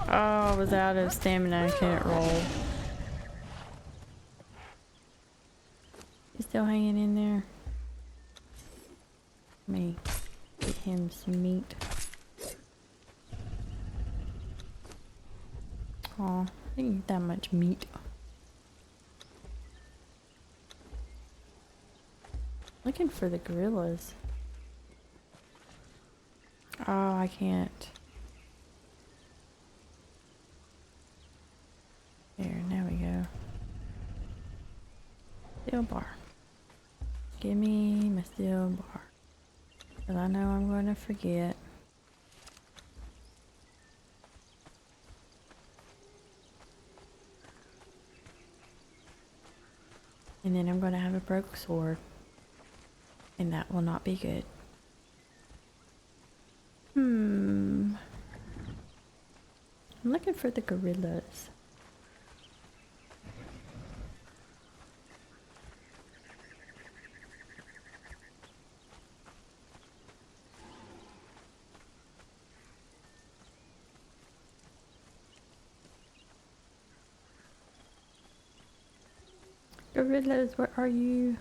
Oh, I was out of stamina. I couldn't roll. He's still hanging in there. Let me get him some meat. Aw, I didn't eat that much meat. Looking for the gorillas. Oh, I can't. There, now we go. Steel bar. Give me my steel bar. Cause I know I'm going to forget. And then I'm going to have a broke sword. And that will not be good. I'm looking for the gorillas. Gorillas, where are you?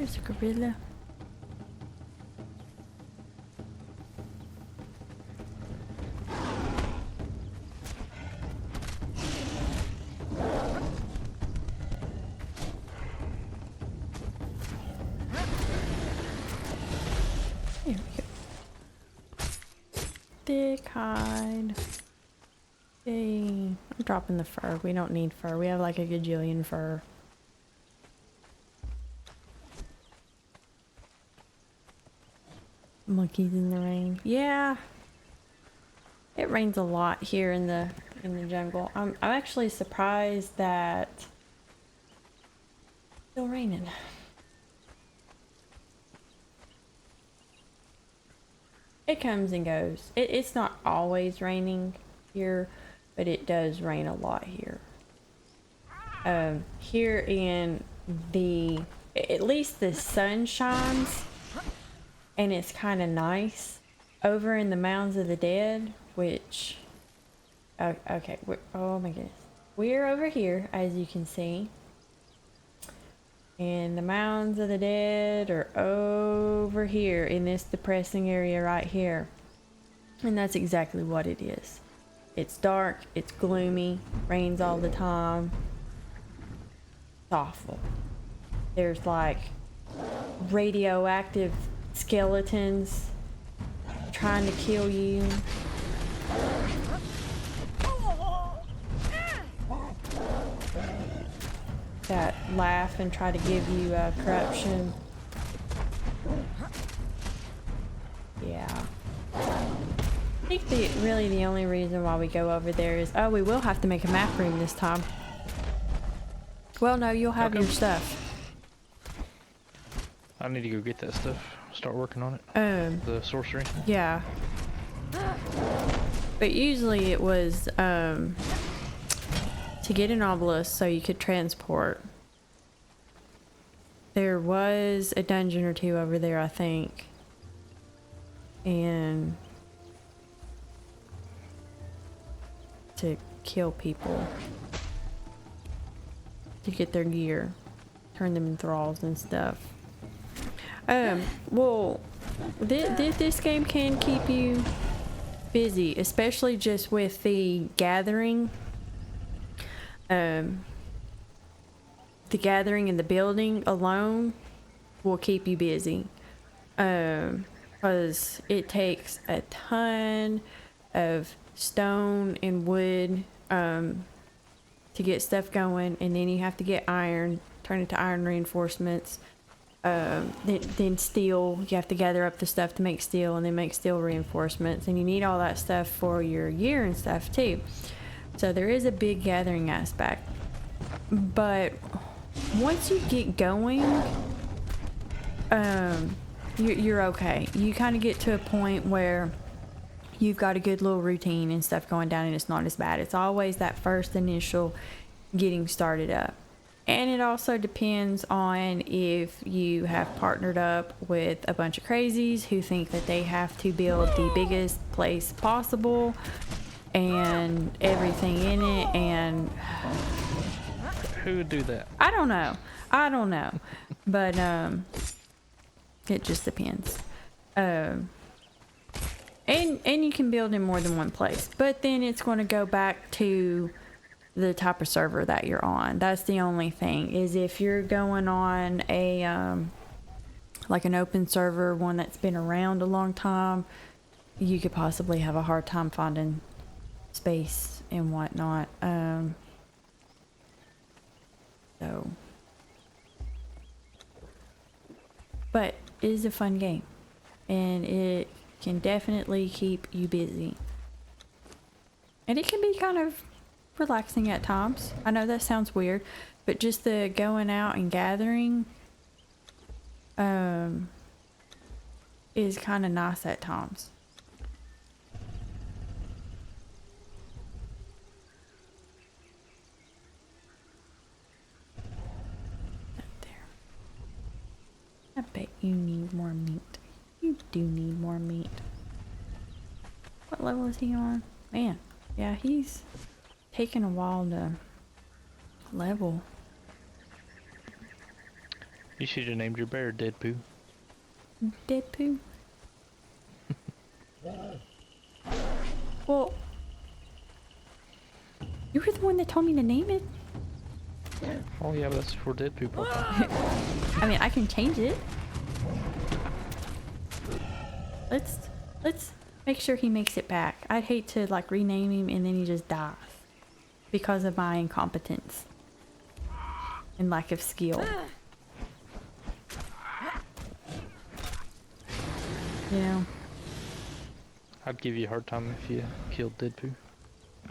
There's a gorilla. There we go. Thick hide. Yay. I'm dropping the fur. We don't need fur. We have like a gajillion fur. Monkeys in the rain. Yeah. It rains a lot here in the jungle. I'm actually surprised that it's still raining. It comes and goes. It's not always raining here, but it does rain a lot here. Here in at least the sun shines, and it's kind of nice. Over in the Mounds of the Dead, which, okay, oh my goodness. We're over here, as you can see. And the Mounds of the Dead are over here in this depressing area right here. And that's exactly what it is. It's dark, it's gloomy, rains all the time. It's awful. There's like radioactive skeletons trying to kill you. That laugh and try to give you corruption. Yeah. I think really the only reason why we go over there is, oh, we will have to make a map room this time. Well, no, you'll have your stuff. I need to go get that stuff. Start working on it. The sorcery. Yeah. But usually it was to get an obelisk so you could transport. There was a dungeon or two over there, I think. And to kill people. To get their gear. Turn them in thralls and stuff. Well, this game can keep you busy, especially just with the gathering. The gathering and the building alone will keep you busy. Because it takes a ton of stone and wood to get stuff going, and then you have to get iron, turn it to iron reinforcements. Then steel, you have to gather up the stuff to make steel, and then make steel reinforcements, and you need all that stuff for your gear and stuff too. So there is a big gathering aspect, but once you get going, you're okay. You kind of get to a point where you've got a good little routine and stuff going down, and it's not as bad. It's always that first initial getting started up. And it also depends on if you have partnered up with a bunch of crazies who think that they have to build the biggest place possible and everything in it, and Who would do that? I don't know. But it just depends. And you can build in more than one place, but then it's going to go back to the type of server that you're on. That's the only thing, is if you're going on a like an open server, one that's been around a long time, you could possibly have a hard time finding space and whatnot. So, but it is a fun game, and it can definitely keep you busy, and it can be kind of relaxing at times. I know that sounds weird, but just the going out and gathering is kind of nice at times. Up there. I bet you need more meat. You do need more meat. What level is he on? Man, yeah, he's taking a while to level. You should have named your bear Dead Poo. Dead poo. Well, you were the one that told me to name it. Oh yeah, but that's for Dead Poo popped up. I mean, I can change it. Let's make sure he makes it back. I'd hate to like rename him and then he just dies because of my incompetence and lack of skill. You know, I'd give you a hard time if you killed Dead Poo.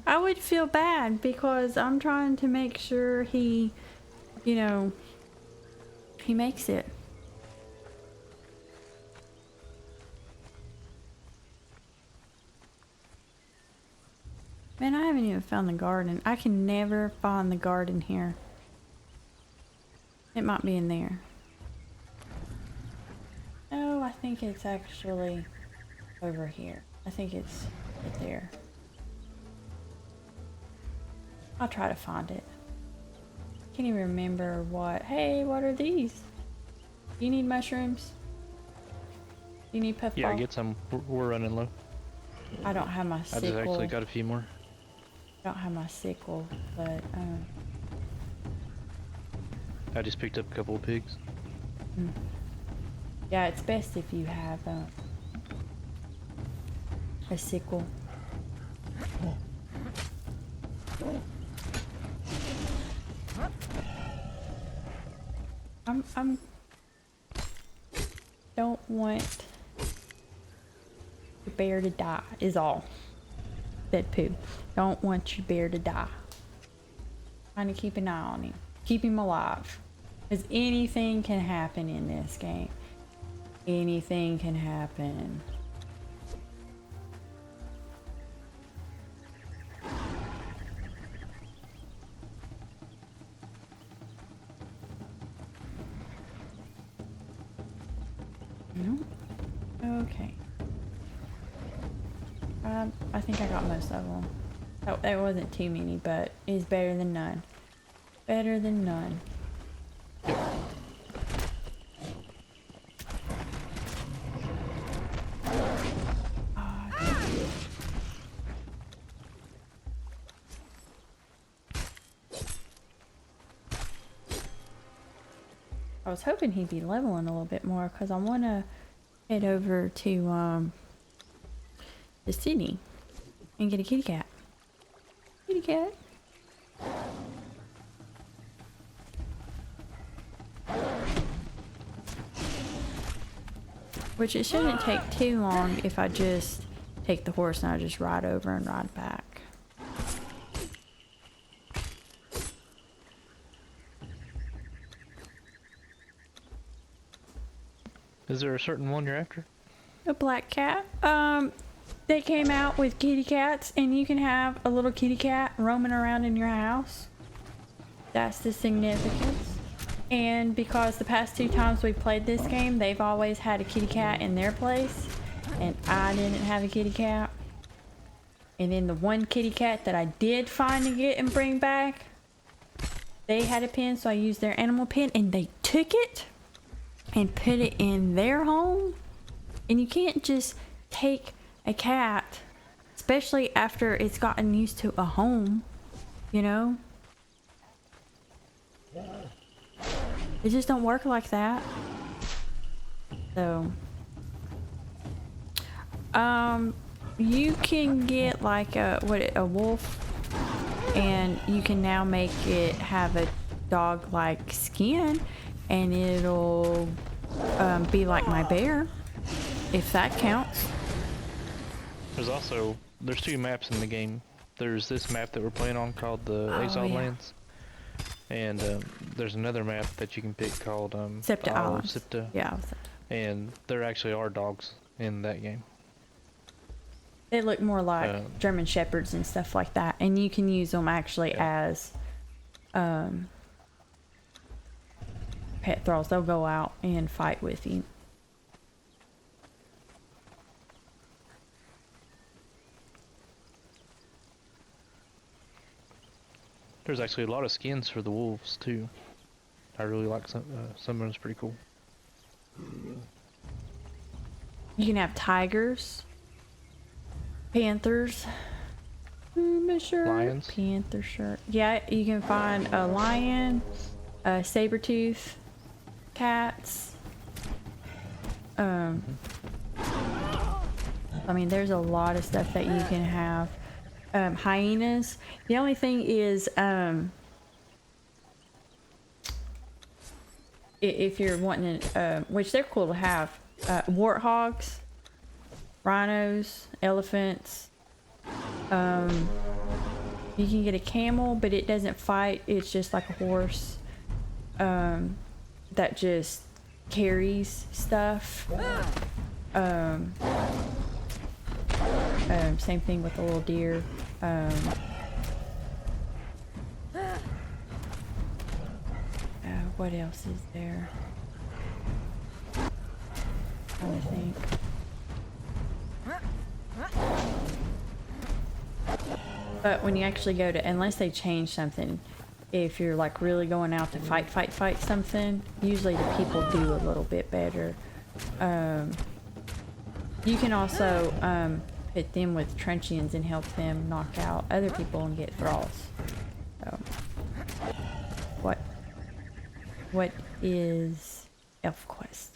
I would feel bad because I'm trying to make sure he, you know, he makes it. Man, I haven't even found the garden. I can never find the garden here. It might be in there. No, I think it's actually over here. I think it's right there. I'll try to find it. Can't even remember what. Hey, what are these? You need mushrooms? You need puffball? Yeah, get some. We're running low. I don't have my I sickle. just actually got a few more. I don't have my sickle, but I just picked up a couple of pigs. yeah, it's best if you have a sickle. I'm don't want your bear to die is all. Dead poo. Don't want your bear to die. Trying to keep an eye on him. Keep him alive. Because anything can happen in this game. Anything can happen. No? Okay. I think I got most of them. Oh, that wasn't too many, but it's better than none. Better than none. I was hoping he'd be leveling a little bit more because I want to head over to the city and get a kitty cat. Kitty cat. Which it shouldn't take too long if I just take the horse and I just ride over and ride back. Is there a certain one you're after? A black cat. They came out with kitty cats and you can have a little kitty cat roaming around in your house. That's the significance. And because the past 2 times we played this game, they've always had a kitty cat in their place and I didn't have a kitty cat. And then the one kitty cat that I did find and get and bring back, they had a pen, so I used their animal pen and they took it and put it in their home. And you can't just take a cat, especially after it's gotten used to a home, you know? It just don't work like that. So, you can get like a wolf, and you can now make it have a dog-like skin, and it'll be like my bear, if that counts. There's 2 maps in the game. There's this map that we're playing on called the Exiled yeah. Lands. And there's another map that you can pick called Septa Isle of Islands. Septa. Yeah. And there actually are dogs in that game. They look more like German Shepherds and stuff like that. And you can use them actually as pet thralls. They'll go out and fight with you. There's actually a lot of skins for the wolves too. I really like some of them's pretty cool. You can have tigers, panthers, shirt, Lions? panther shirt. Yeah, you can find a lion, a saber-tooth, cats. I mean, there's a lot of stuff that you can have. Hyenas. The only thing is, if you're wanting, which they're cool to have, warthogs, rhinos, elephants. You can get a camel, but it doesn't fight. It's just like a horse that just carries stuff. Same thing with the little deer. What else is there? I think. But when you actually go to, unless they change something, if you're like really going out to fight something, usually the people do a little bit better. You can also hit them with truncheons and help them knock out other people and get thralls. So, what is ElfQuest?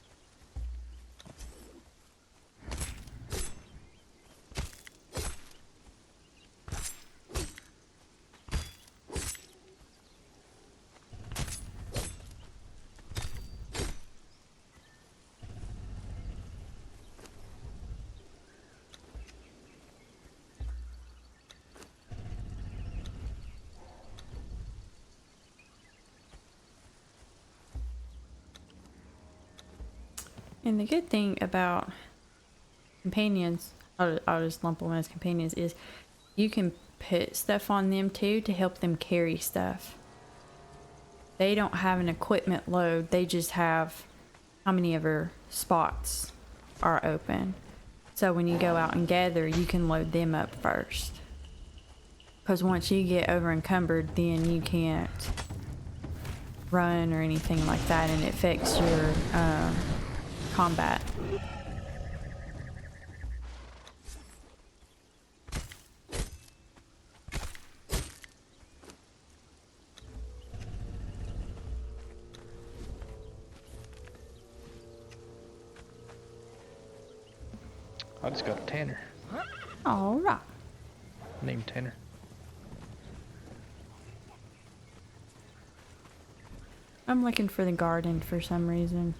And the good thing about companions, I'll just lump them as companions, is you can put stuff on them too to help them carry stuff. They don't have an equipment load, they just have how many of their spots are open. So when you go out and gather, you can load them up first. Because once you get over encumbered, then you can't run or anything like that, and it affects your combat. I just got a Tanner. All right. Named Tanner. I'm looking for the garden for some reason.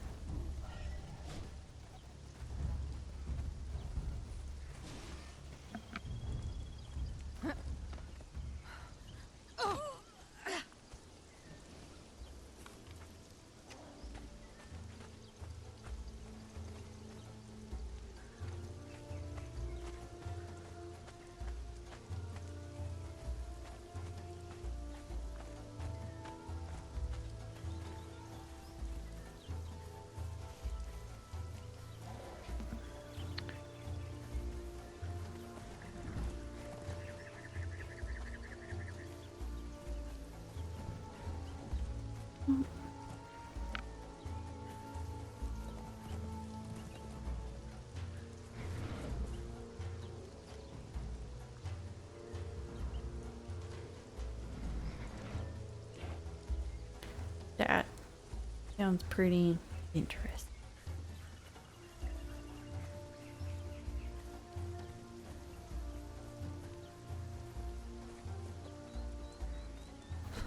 That sounds pretty interesting.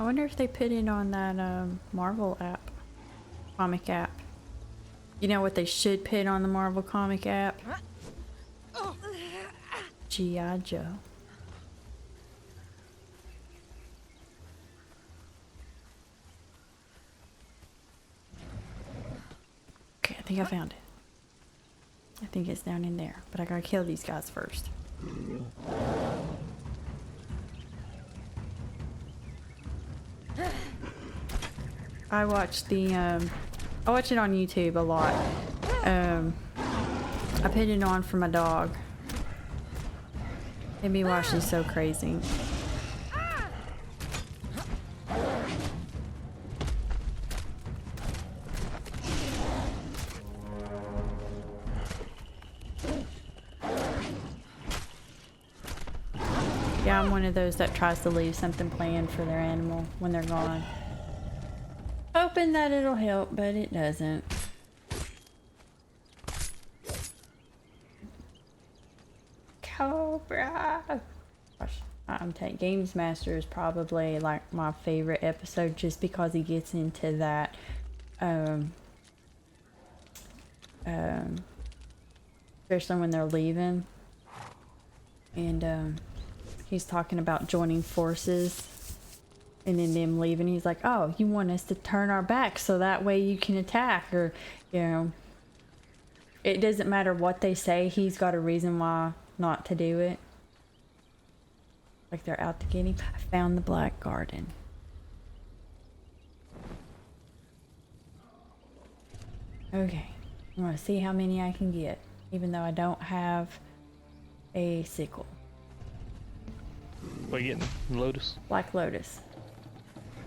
I wonder if they put it on that Marvel app, comic app. You know what they should put on the Marvel comic app? G.I. Joe. Okay, I think I found it. I think it's down in there, but I gotta kill these guys first. I watch the I watch it on YouTube a lot. I put it on for my dog. Maybe why she's so crazy. Yeah, I'm one of those that tries to leave something planned for their animal when they're gone. Hoping that it'll help, but it doesn't. Cobra! Gosh, I'm taking Games Master is probably like my favorite episode just because he gets into that especially when they're leaving and he's talking about joining forces and then them leaving. He's like, oh, you want us to turn our back so that way you can attack, or you know, it doesn't matter what they say, he's got a reason why not to do it. Like they're out to get him. I found the black garden. Okay, I'm gonna see how many I can get, even though I don't have a sickle. What are you getting? Lotus? Black lotus.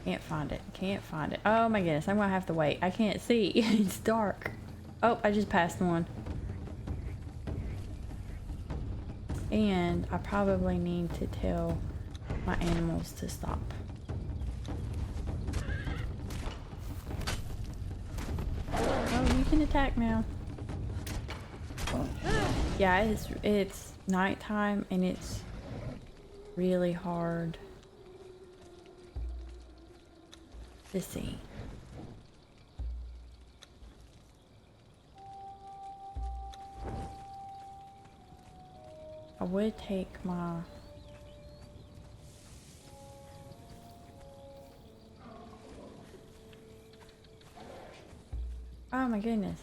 Can't find it. Can't find it. Oh my goodness, I'm gonna have to wait. I can't see. It's dark. Oh, I just passed one. And I probably need to tell my animals to stop. Oh, you can attack now. Yeah, it's nighttime and it's really hard to see. I would take my oh my goodness.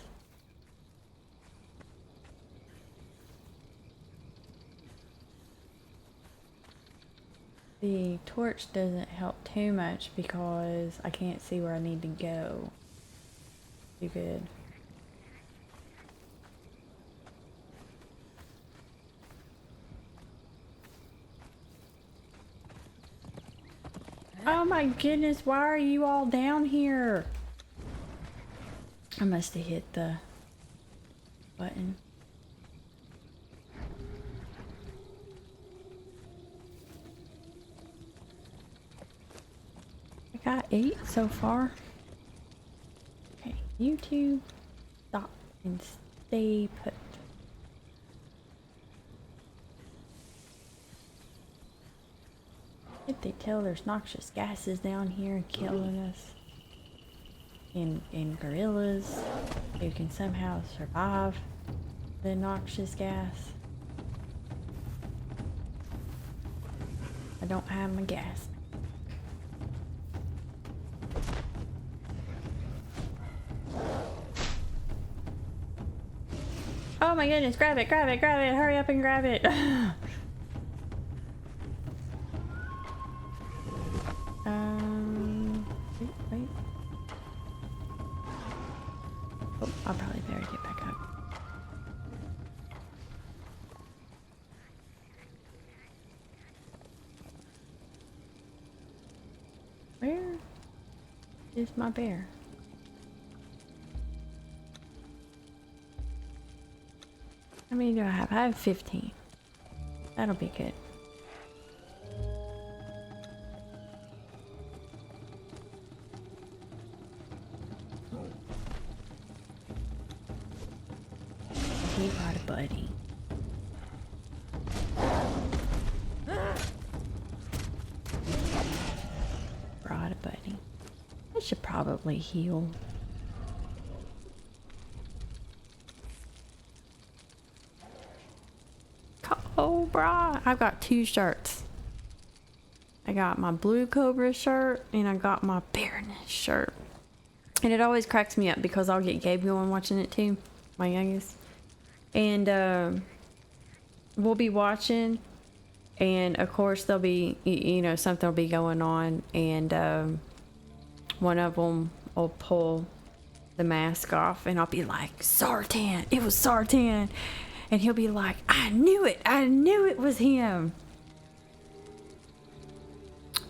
The torch doesn't help too much because I can't see where I need to go. Too good. Oh my goodness, why are you all down here? I must have hit the button. I got 8 so far. Okay, you two stop and stay put. If they tell there's noxious gases down here killing us, and gorillas who can somehow survive the noxious gas. I don't have my gas. Oh my goodness, grab it, grab it, grab it, hurry up and grab it. Wait. Oh, I'll probably better get back up. Where is my bear? How many do I have? I have 15. That'll be good. He brought a buddy. Brought a buddy. I should probably heal. Cobra! I've got 2 shirts. I got my blue cobra shirt and I got my bareness shirt. And it always cracks me up because I'll get Gabe going watching it too, my youngest. And we'll be watching, and of course there'll be, you know, something will be going on, and one of them will pull the mask off and I'll be like, Sartan, it was Sartan. And he'll be like, I knew it was him.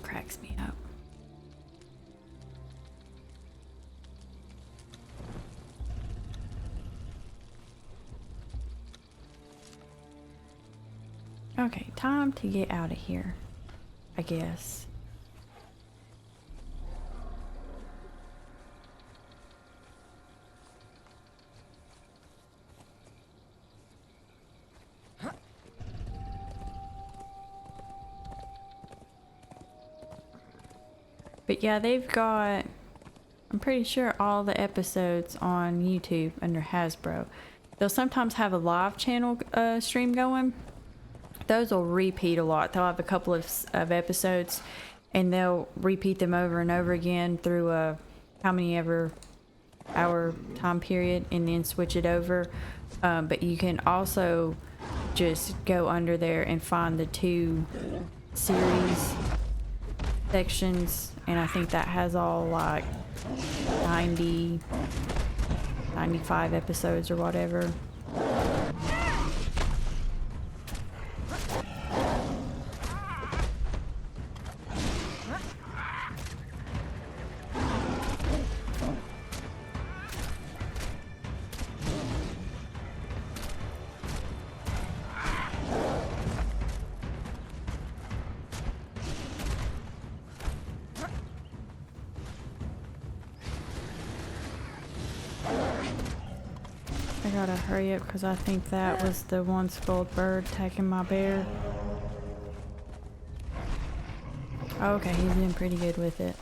Cracks me up. Okay, time to get out of here, I guess. But yeah, they've got, I'm pretty sure, all the episodes on YouTube under Hasbro. They'll sometimes have a live channel stream going. Those will repeat a lot. They'll have a couple of episodes and they'll repeat them over and over again through a how many ever hour time period and then switch it over. But you can also just go under there and find the 2 series sections, and I think that has all like 90, 95 episodes or whatever. I gotta hurry up because I think that was the one skulled bird attacking my bear. Okay, he's doing pretty good with it.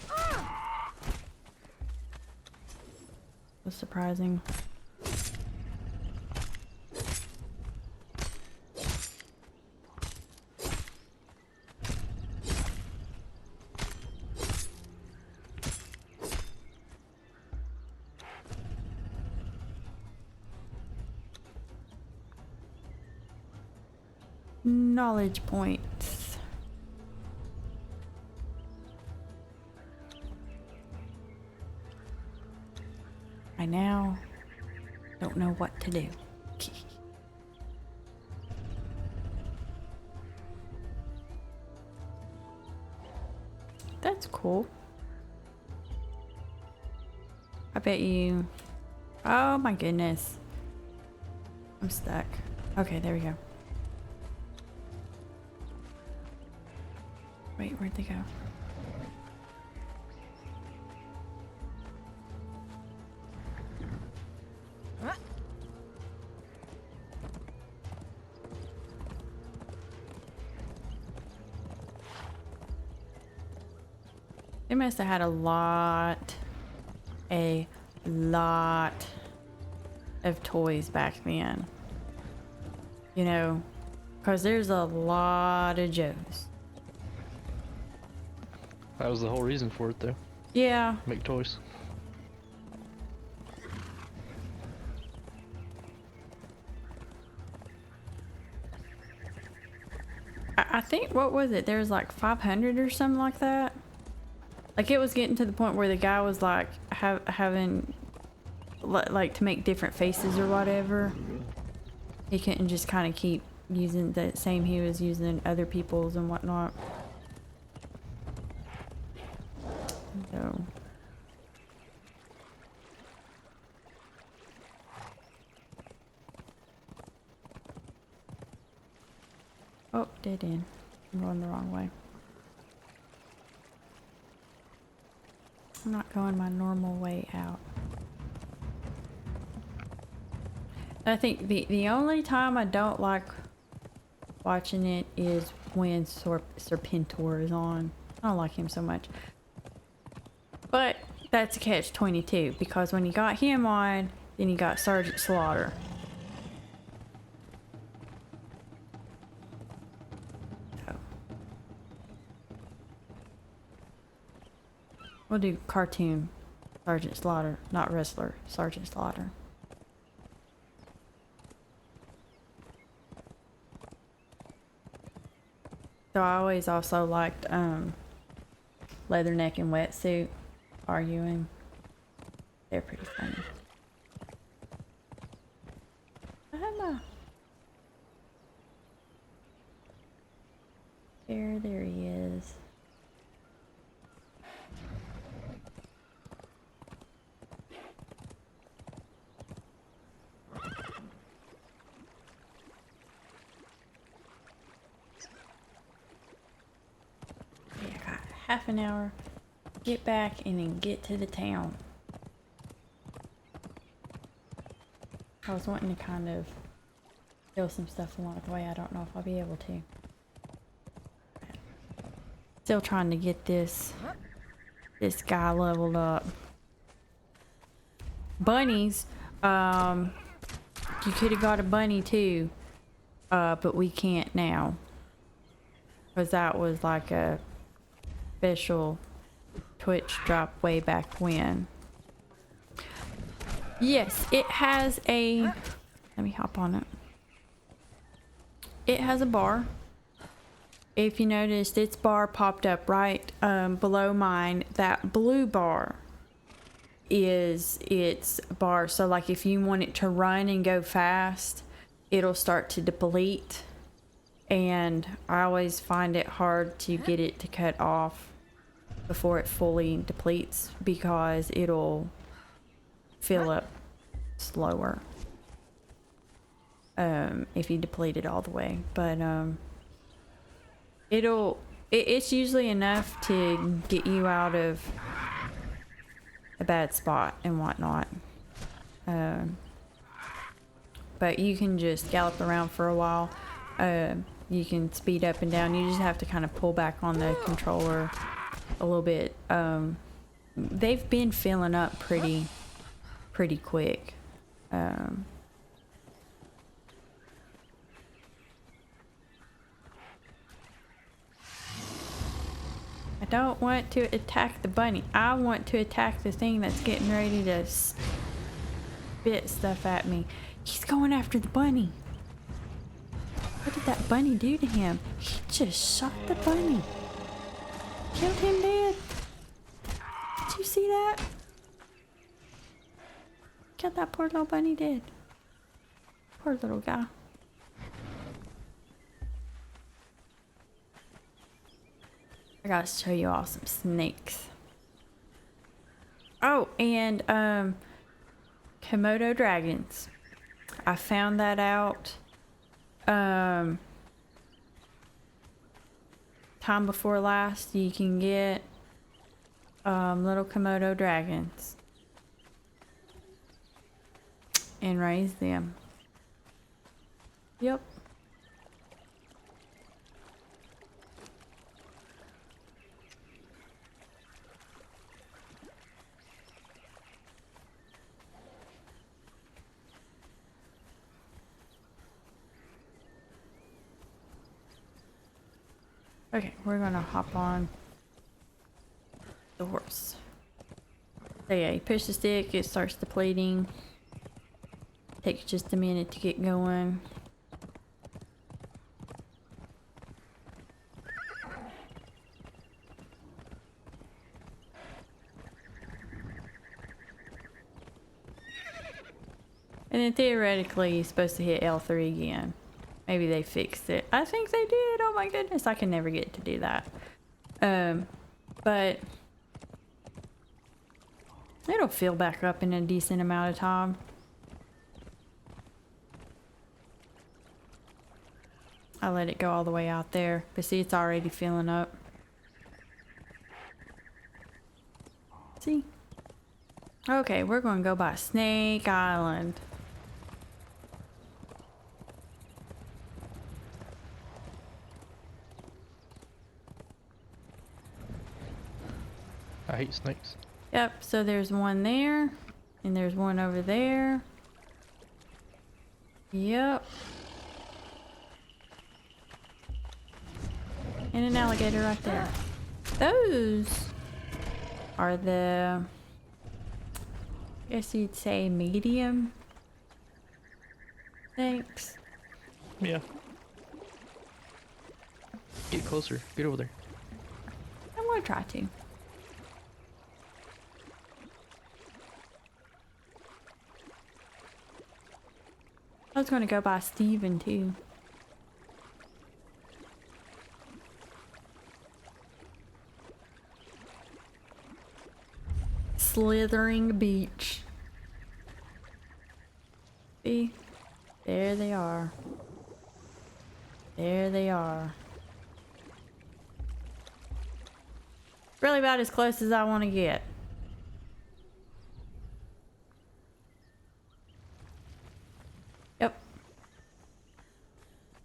Was surprising. Knowledge points. I now don't know what to do. That's cool. I bet you... Oh my goodness. I'm stuck. Okay, there we go. Wait, where'd they go? They must have had a lot of toys back then. You know, because there's a lot of Joes. That was the whole reason for it, though. Yeah. Make toys. I think, what was it? There was like 500 or something like that. Like it was getting to the point where the guy was like having like to make different faces or whatever. He couldn't just kind of keep using the same he was using other people's and whatnot. So. Oh, dead end. I'm going the wrong way. I'm not going my normal way out. I think the only time I don't like watching it is when Serpentor is on. I don't like him so much. But that's a catch-22 because when you got him on, then you got Sergeant Slaughter. So. We'll do cartoon Sergeant Slaughter, not wrestler, Sergeant Slaughter. So I always also liked Leatherneck and Wetsuit arguing. They're pretty funny. Hello. There he is. half an hour, get back, and then get to the town. I was wanting to kind of kill some stuff along the way. I don't know if I'll be able to. Still trying to get this guy leveled up. Bunnies, you could have got a bunny too, but we can't now. Because that was like a special Twitch drop way back when. Yes, it has a... Let me hop on it. It has a bar. If you noticed, its bar popped up right below mine. That blue bar is its bar. So like if you want it to run and go fast, it'll start to deplete. And I always find it hard to get it to cut off before it fully depletes because it'll fill up slower if you deplete it all the way. But it's usually enough to get you out of a bad spot and whatnot. But you can just gallop around for a while. You can speed up and down. You just have to kind of pull back on the controller a little bit. They've been filling up pretty quick. I don't want to attack the bunny. I want to attack the thing that's getting ready to spit stuff at me. He's going after the bunny. What did that bunny do to him? He just shot the bunny. Killed him dead. Did you see that? Killed that poor little bunny dead. Poor little guy. I gotta show you all some snakes. Oh, and Komodo dragons. I found that out time before last. You can get little Komodo dragons and raise them. Yep. Okay, we're gonna hop on the horse. So yeah, you push the stick, it starts depleting. Takes just a minute to get going. And then theoretically, you're supposed to hit L3 again. Maybe they fixed it. I think they did. Oh my goodness, I can never get to do that. But it'll fill back up in a decent amount of time. I let it go all the way out there, but see, it's already filling up. See? Okay, we're gonna go by Snake Island. I hate snakes. Yep, so there's one there, and there's one over there. Yep. And an alligator right there. Those are the, I guess you'd say, medium snakes. Yeah. Get closer. Get over there. I'm gonna try to. I was gonna go by Steven too. Slithering Beach. See? There they are. There they are. Really about as close as I want to get. Yep.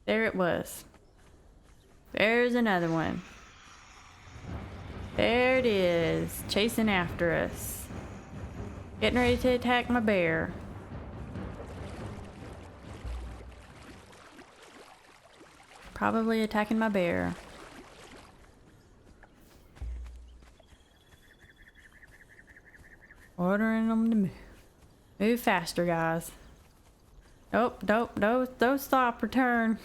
There it was. There's another one. There it is, chasing after us. Getting ready to attack my bear. Probably attacking my bear. Ordering them to move. Move faster, guys. Nope, nope, no, don't stop, return.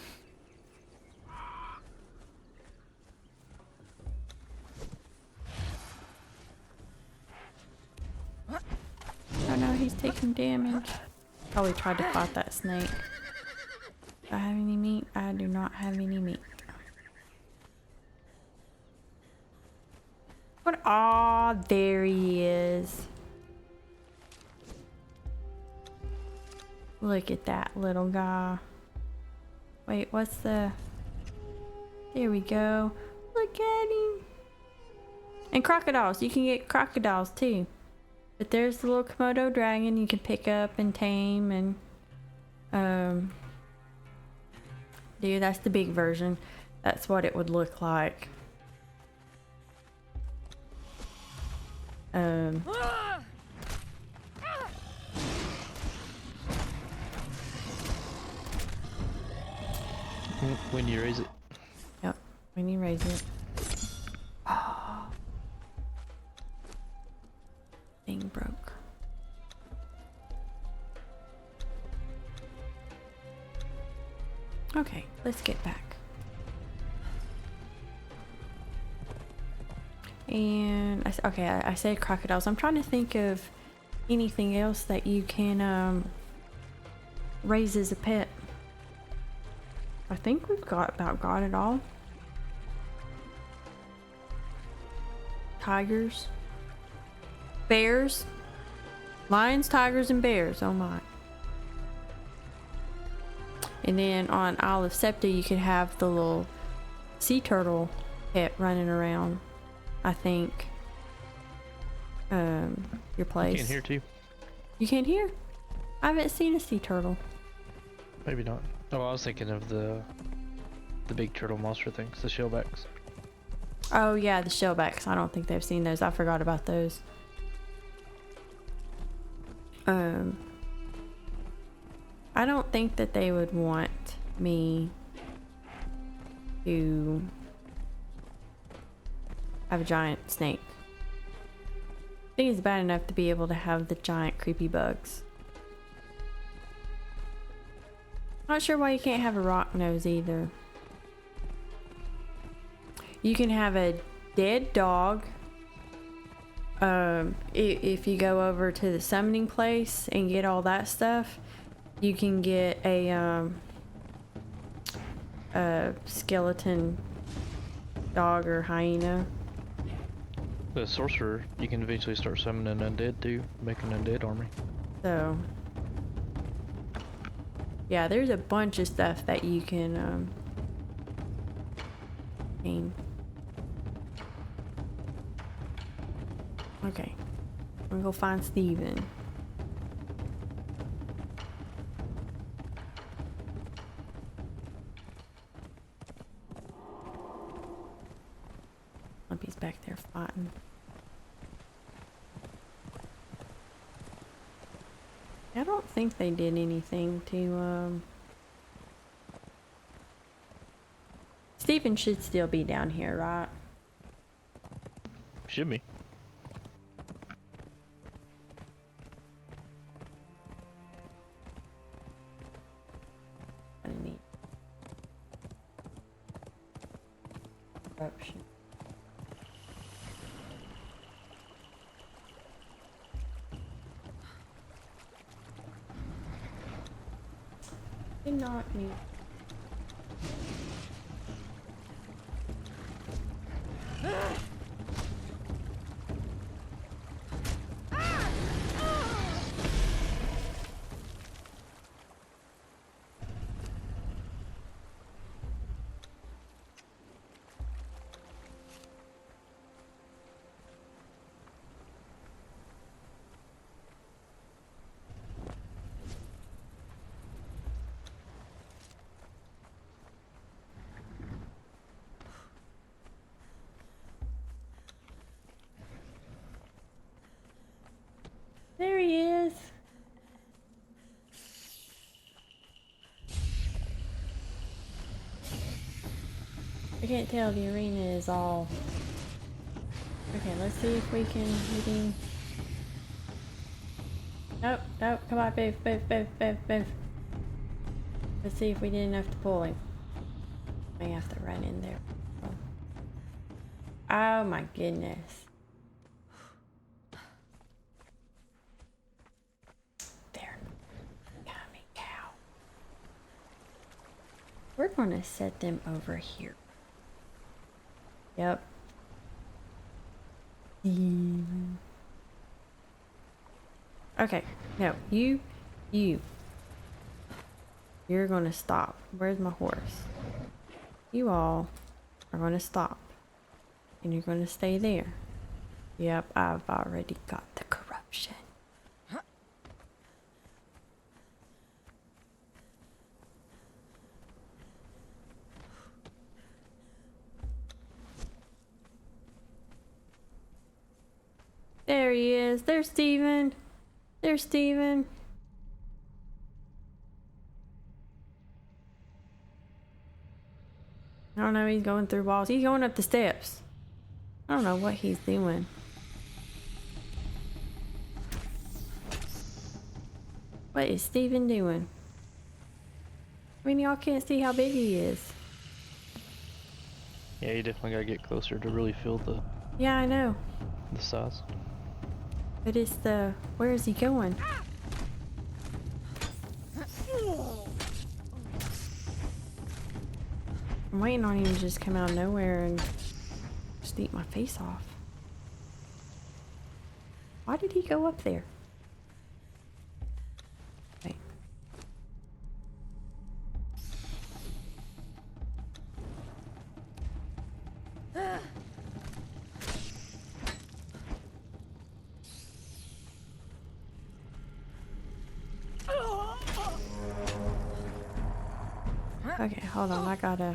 Oh no, he's taking damage. Probably tried to fight that snake. Do I have any meat? I do not have any meat. What? Aw, there he is. Look at that little guy. Wait, what's the... There we go. Look at him. And crocodiles. You can get crocodiles too. But there's the little Komodo dragon you can pick up and tame and... Dude, that's the big version. That's what it would look like. When you raise it. Yep, when you raise it. Thing broke. Okay, let's get back. And I said crocodiles. I'm trying to think of anything else that you can raise as a pet. I think we've got it all. Tigers, bears, lions, tigers, and bears. Oh my. And then on Isle of Septa, you could have the little sea turtle pet running around. I think. Your place. You can hear too. You can't hear? I haven't seen a sea turtle. Maybe not. Oh, I was thinking of the big turtle monster things, the shellbacks. Oh yeah, the shellbacks. I don't think they've seen those. I forgot about those. I don't think that they would want me to have a giant snake. I think it's bad enough to be able to have the giant creepy bugs. Not sure why you can't have a rock nose either. You can have a dead dog. If you go over to the summoning place and get all that stuff, you can get a skeleton dog or hyena. The sorcerer, you can eventually start summoning undead too, make an undead army. So yeah, there's a bunch of stuff that you can gain. Okay, I'm gonna go find Steven. Lumpy's back there fighting. I don't think they did anything to Steven should still be down here, right? Should be. I need corruption. Did not need. can't tell, the arena is all... Okay, let's see if we can hit him. Nope, nope, come on, move, move, move, move, move. Let's see if we did enough to pull him. May have to run in there. Oh my goodness. There. Coming cow. We're gonna set them over here. Yep. Okay, no, you're gonna stop. Where's my horse? You all are gonna stop. And you're gonna stay there. Yep, I've already got the corruption. There he is. There's Steven. There's Steven. I don't know, he's going through walls. He's going up the steps. I don't know what he's doing. What is Steven doing? I mean, y'all can't see how big he is. Yeah, you definitely gotta get closer to really feel the Yeah, I know. size. But it's the... Where is he going? I'm waiting on him to just come out of nowhere and just eat my face off. Why did he go up there? Wait. Okay, hold on, I gotta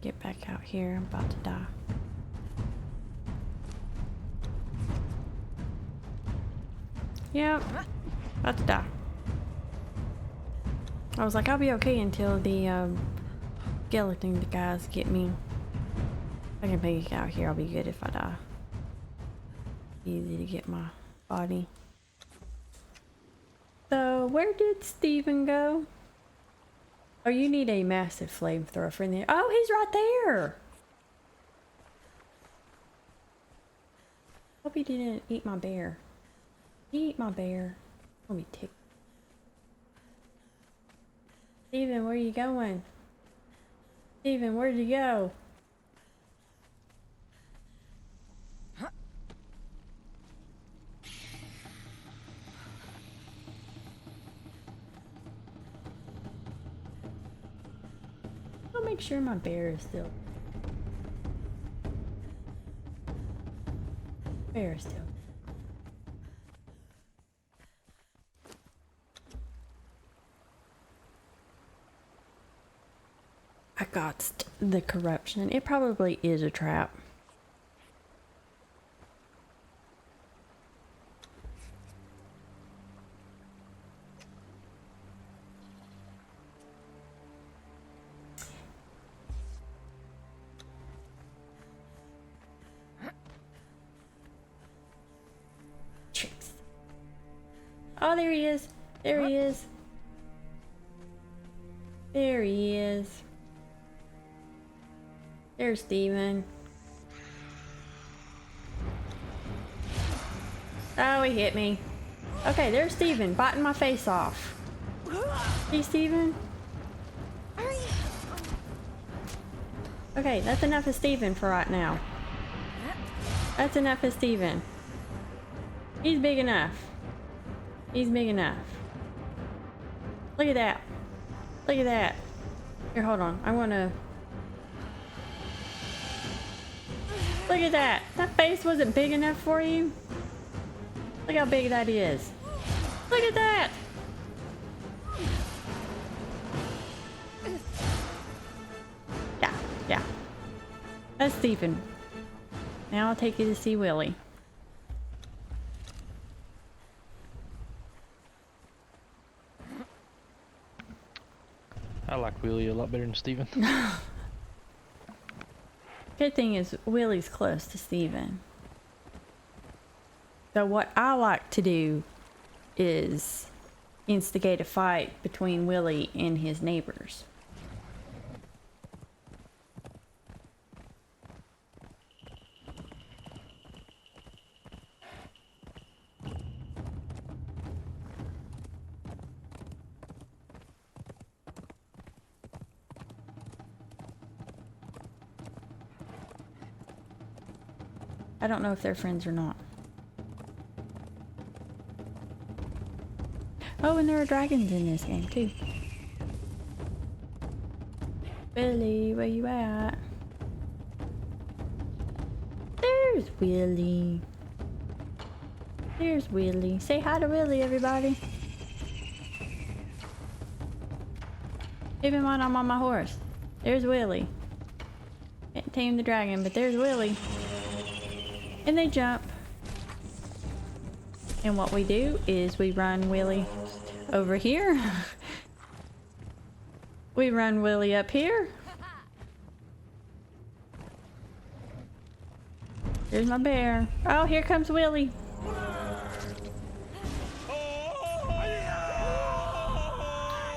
get back out here. I'm about to die. Yep, about to die. I was like, I'll be okay until the skeleton guys get me. If I can make it out here, I'll be good if I die. Easy to get my body. So, where did Steven go? Oh, you need a massive flamethrower in there. Oh, he's right there! Hope he didn't eat my bear. He ate my bear. I'll be ticked. Steven, where you going? Steven, where'd you go? I'll make sure my bear is still. Bear is still. I got the corruption. It probably is a trap. Tricks. Oh, there he is. There he is. There he is. There's Steven. Oh, he hit me. Okay, there's Steven, biting my face off. Hey, Steven. Okay, that's enough of Steven for right now. That's enough of Steven. He's big enough. He's big enough. Look at that. Look at that. Here, hold on. I want to... Look at that. That face wasn't big enough for you. Look how big that is. Look at that. Yeah, yeah. That's Steven. Now I'll take you to see Willie. I like Willie a lot better than Steven. Good thing is Willie's close to Steven. So what I like to do is instigate a fight between Willie and his neighbors. I don't know if they're friends or not. Oh, and there are dragons in this game too. Willie, where you at? There's Willie. There's Willie. Say hi to Willie, everybody. Keep in mind I'm on my horse. There's Willie. Can't tame the dragon, but there's Willie. And they jump. And what we do is we run Willie over here. We run Willie up here. There's my bear. Oh, here comes Willie.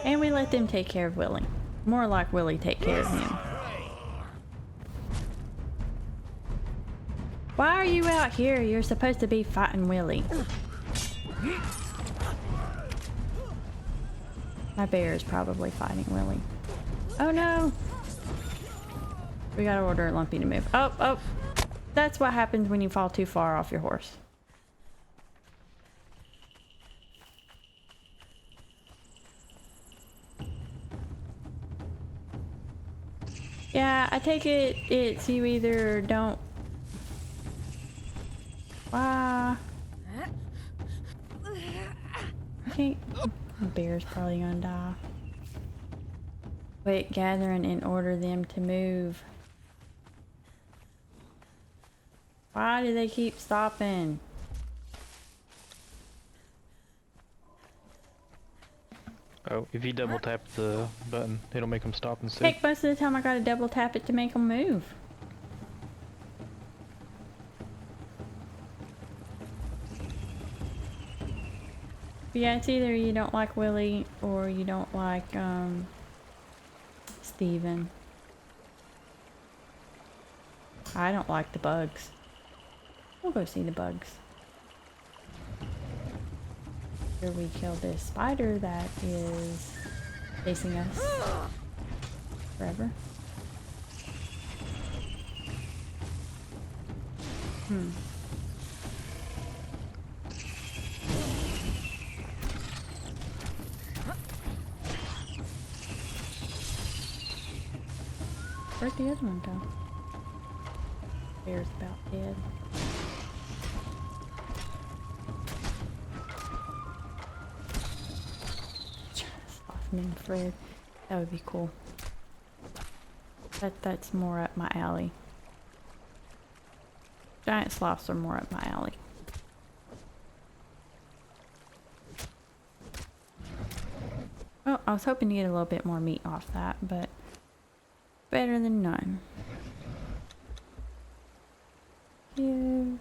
And we let them take care of Willie. More like Willie take care of him. Why are you out here? You're supposed to be fighting Willie. My bear is probably fighting Willie. Oh no! We gotta order Lumpy to move. Oh, oh! That's what happens when you fall too far off your horse. Yeah, I take it's you either don't... Why? Okay. The bear's probably gonna die. Wait, gathering and order them to move. Why do they keep stopping? Oh, if you double tap the button, it'll make them stop instead. Heck, most of the time I gotta double tap it to make them move. Yeah, it's either you don't like Willie or you don't like Steven. I don't like the bugs. We'll go see the bugs. Here we kill this spider that is chasing us forever. Where'd the other one go? Bear's about dead. Slothman Fred. That would be cool. That's more up my alley. Giant sloths are more up my alley. Oh, I was hoping to get a little bit more meat off that, but better than none. Give,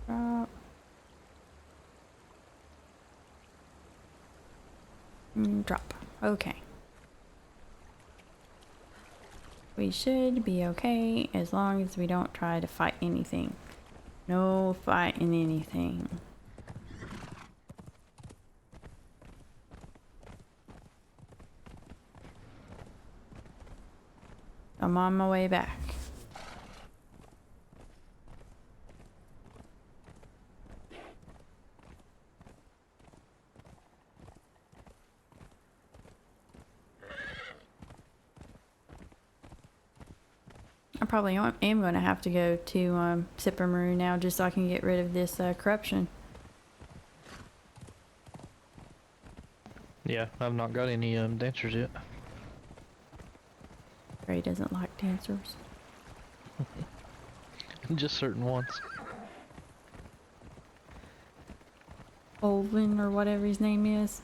drop. Drop. Okay. We should be okay as long as we don't try to fight anything. No fighting anything. I'm on my way back. I probably am going to have to go to Sippermaru now just so I can get rid of this corruption. Yeah, I've not got any dancers yet. Ray doesn't like dancers. Just certain ones. Olvin or whatever his name is.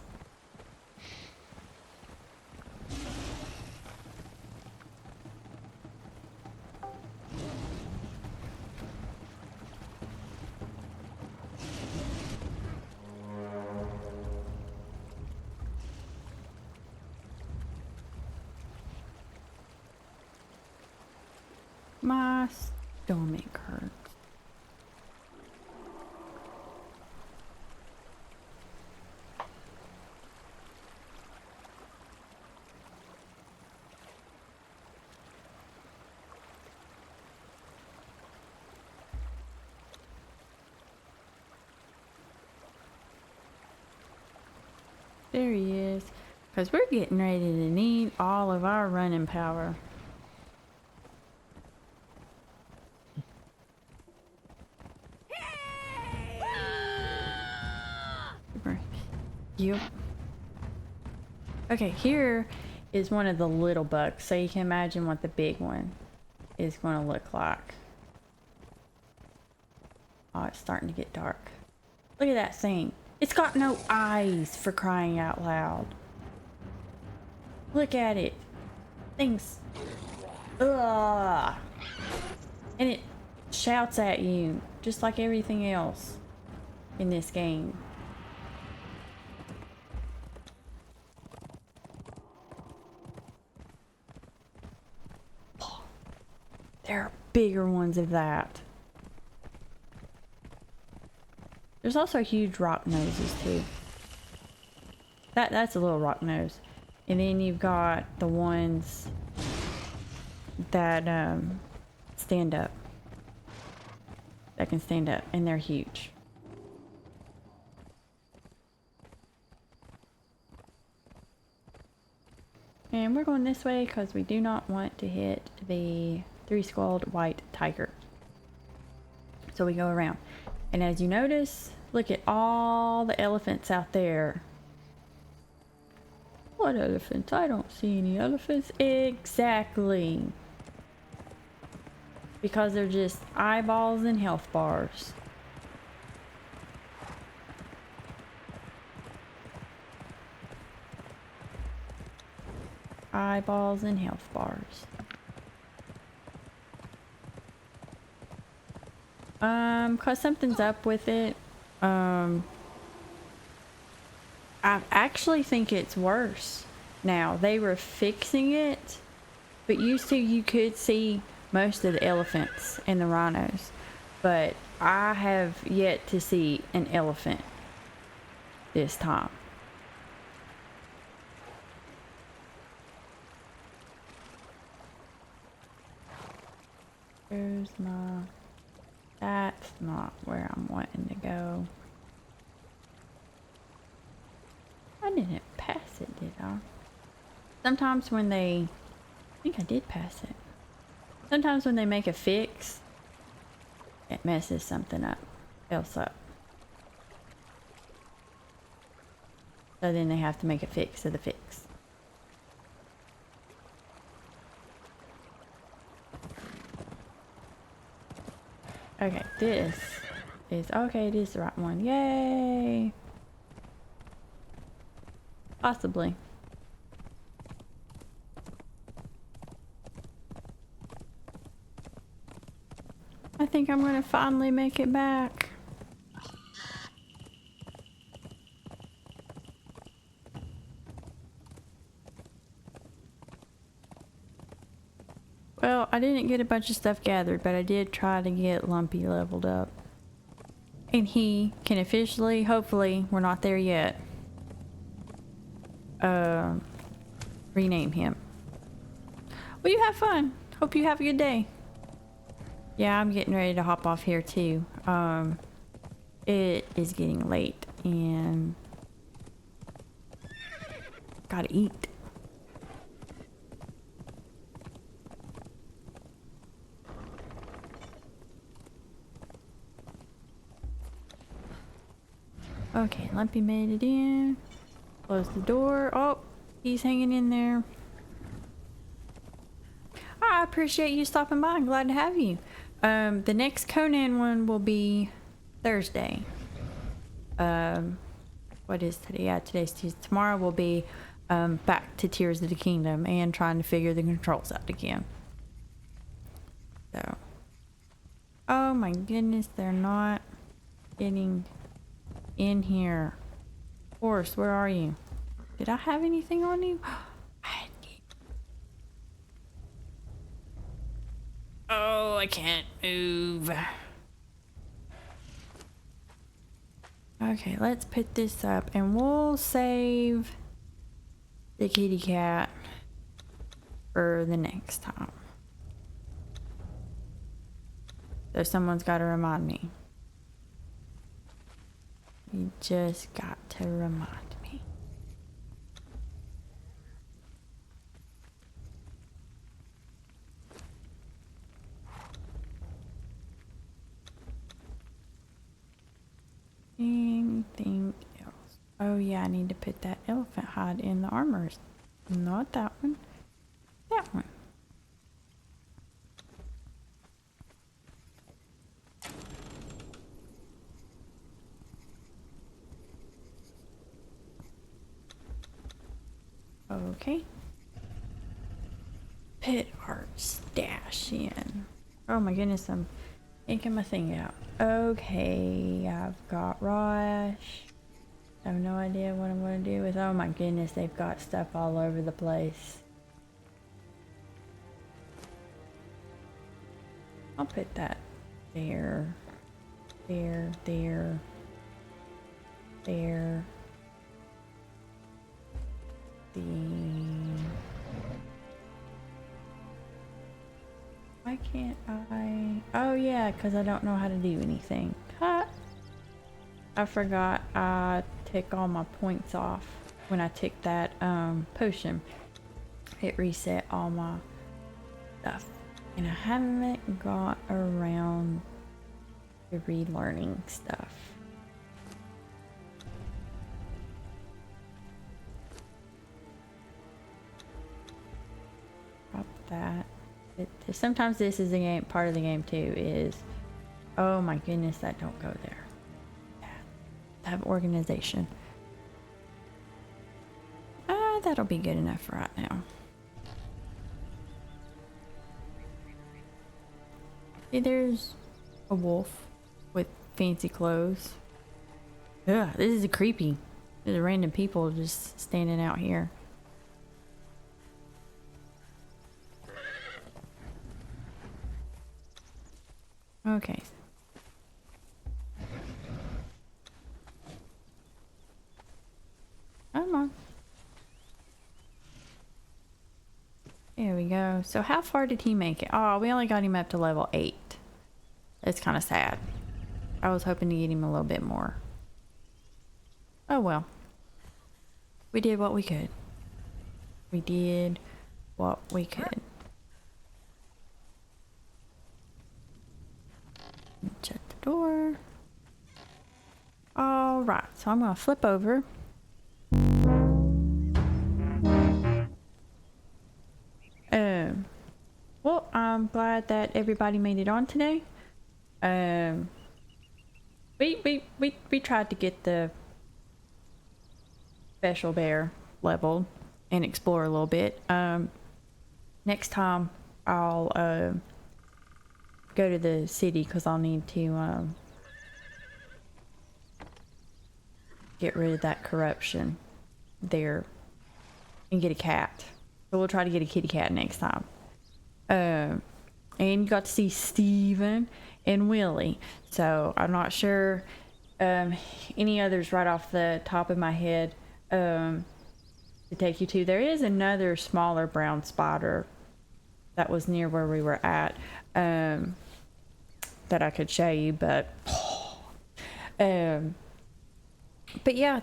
My stomach hurts. There he is. Because we're getting ready to need all of our running power. Yep. Okay, here is one of the little bugs, so you can imagine what the big one is going to look like. Oh, it's starting to get dark. Look at that thing. It's got no eyes, for crying out loud. Look at it. Things. Ugh. And it shouts at you, just like everything else in this game. There are bigger ones of that. There's also huge rock noses too. That's a little rock nose. And then you've got the ones that stand up. That can stand up, and they're huge. And we're going this way because we do not want to hit the three-skulled white tiger. So we go around. And as you notice, look at all the elephants out there. What elephants? I don't see any elephants. Exactly. Because they're just eyeballs and health bars. Eyeballs and health bars. Cause something's up with it. I actually think it's worse now. They were fixing it, but used to you could see most of the elephants and the rhinos, but I have yet to see an elephant this time. There's my... That's not where I'm wanting to go. I didn't pass it, did I? Sometimes when they... I think I did pass it. Sometimes when they make a fix, it messes something else up. So then they have to make a fix of the fix. Okay, this is... Okay, it is the right one. Yay! Possibly. I think I'm gonna finally make it back. Well, I didn't get a bunch of stuff gathered, but I did try to get Lumpy leveled up. And he can officially, hopefully, we're not there yet, rename him. Well, you have fun. Hope you have a good day. Yeah, I'm getting ready to hop off here too. It is getting late and gotta eat. Okay, Lumpy made it in. Close the door. Oh, he's hanging in there. I appreciate you stopping by. I'm glad to have you. The next Conan one will be Thursday. What is today? Yeah, today's Tuesday. Tomorrow will be back to Tears of the Kingdom and trying to figure the controls out again. So, oh my goodness, they're not getting in here. Horse, where are you? Did I have anything on you? I had... Oh, I can't move. Okay, let's put this up and we'll save the kitty cat for the next time. So someone's got to remind me. You just got to remind me. Anything else? Oh yeah, I need to put that elephant hide in the armors. Not that one. That one. Okay. Put our stash in. Oh my goodness, I'm yanking my thing out. Okay, I've got Rosh. I have no idea what I'm going to do with. Oh my goodness, they've got stuff all over the place. I'll put that there. There, there. There. Why can't I? Oh yeah, because I don't know how to do anything. Cut. I forgot I took all my points off when I took that potion. It reset all my stuff. And I haven't got around to relearning stuff. Drop that. Sometimes this is a game, part of the game too, is, oh my goodness, that don't go there. Have organization. That'll be good enough for right now. See, there's a wolf with fancy clothes. Ugh, this is creepy. There's random people just standing out here. Okay. Come on. There we go. So how far did he make it? Oh, we only got him up to level 8. It's kind of sad. I was hoping to get him a little bit more. Oh well. We did what we could. We did what we could. Shut the door. Alright, so I'm going to flip over. Well, I'm glad that everybody made it on today. We tried to get the special bear leveled and explore a little bit. Next time I'll go to the city because I'll need to get rid of that corruption there and get a cat. So we'll try to get a kitty cat next time. And you got to see Steven and Willie. So I'm not sure any others right off the top of my head to take you to. There is another smaller brown spider that was near where we were at that I could show you, but yeah,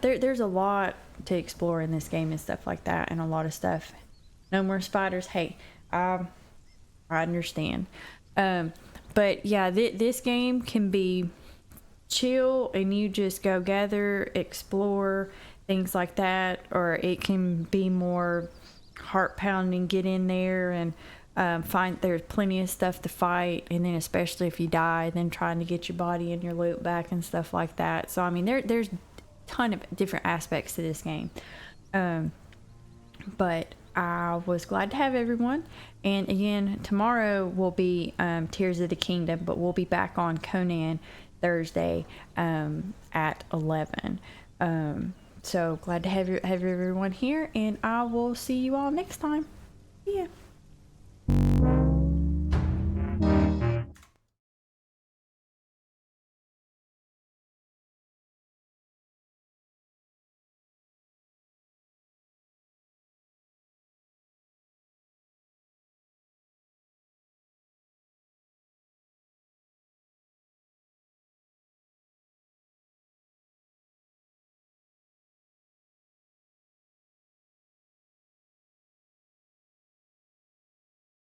there's a lot to explore in this game and stuff like that, and a lot of stuff. No more spiders. Hey, I understand. But yeah, this game can be chill and you just go gather, explore, things like that, or it can be more heart pounding, get in there and find there's plenty of stuff to fight, and then especially if you die, then trying to get your body and your loot back and stuff like that. So I mean there's a ton of different aspects to this game. But I was glad to have everyone, and again tomorrow will be Tears of the Kingdom, but we'll be back on Conan Thursday at 11. So glad to have everyone here, and I will see you all next time. See ya.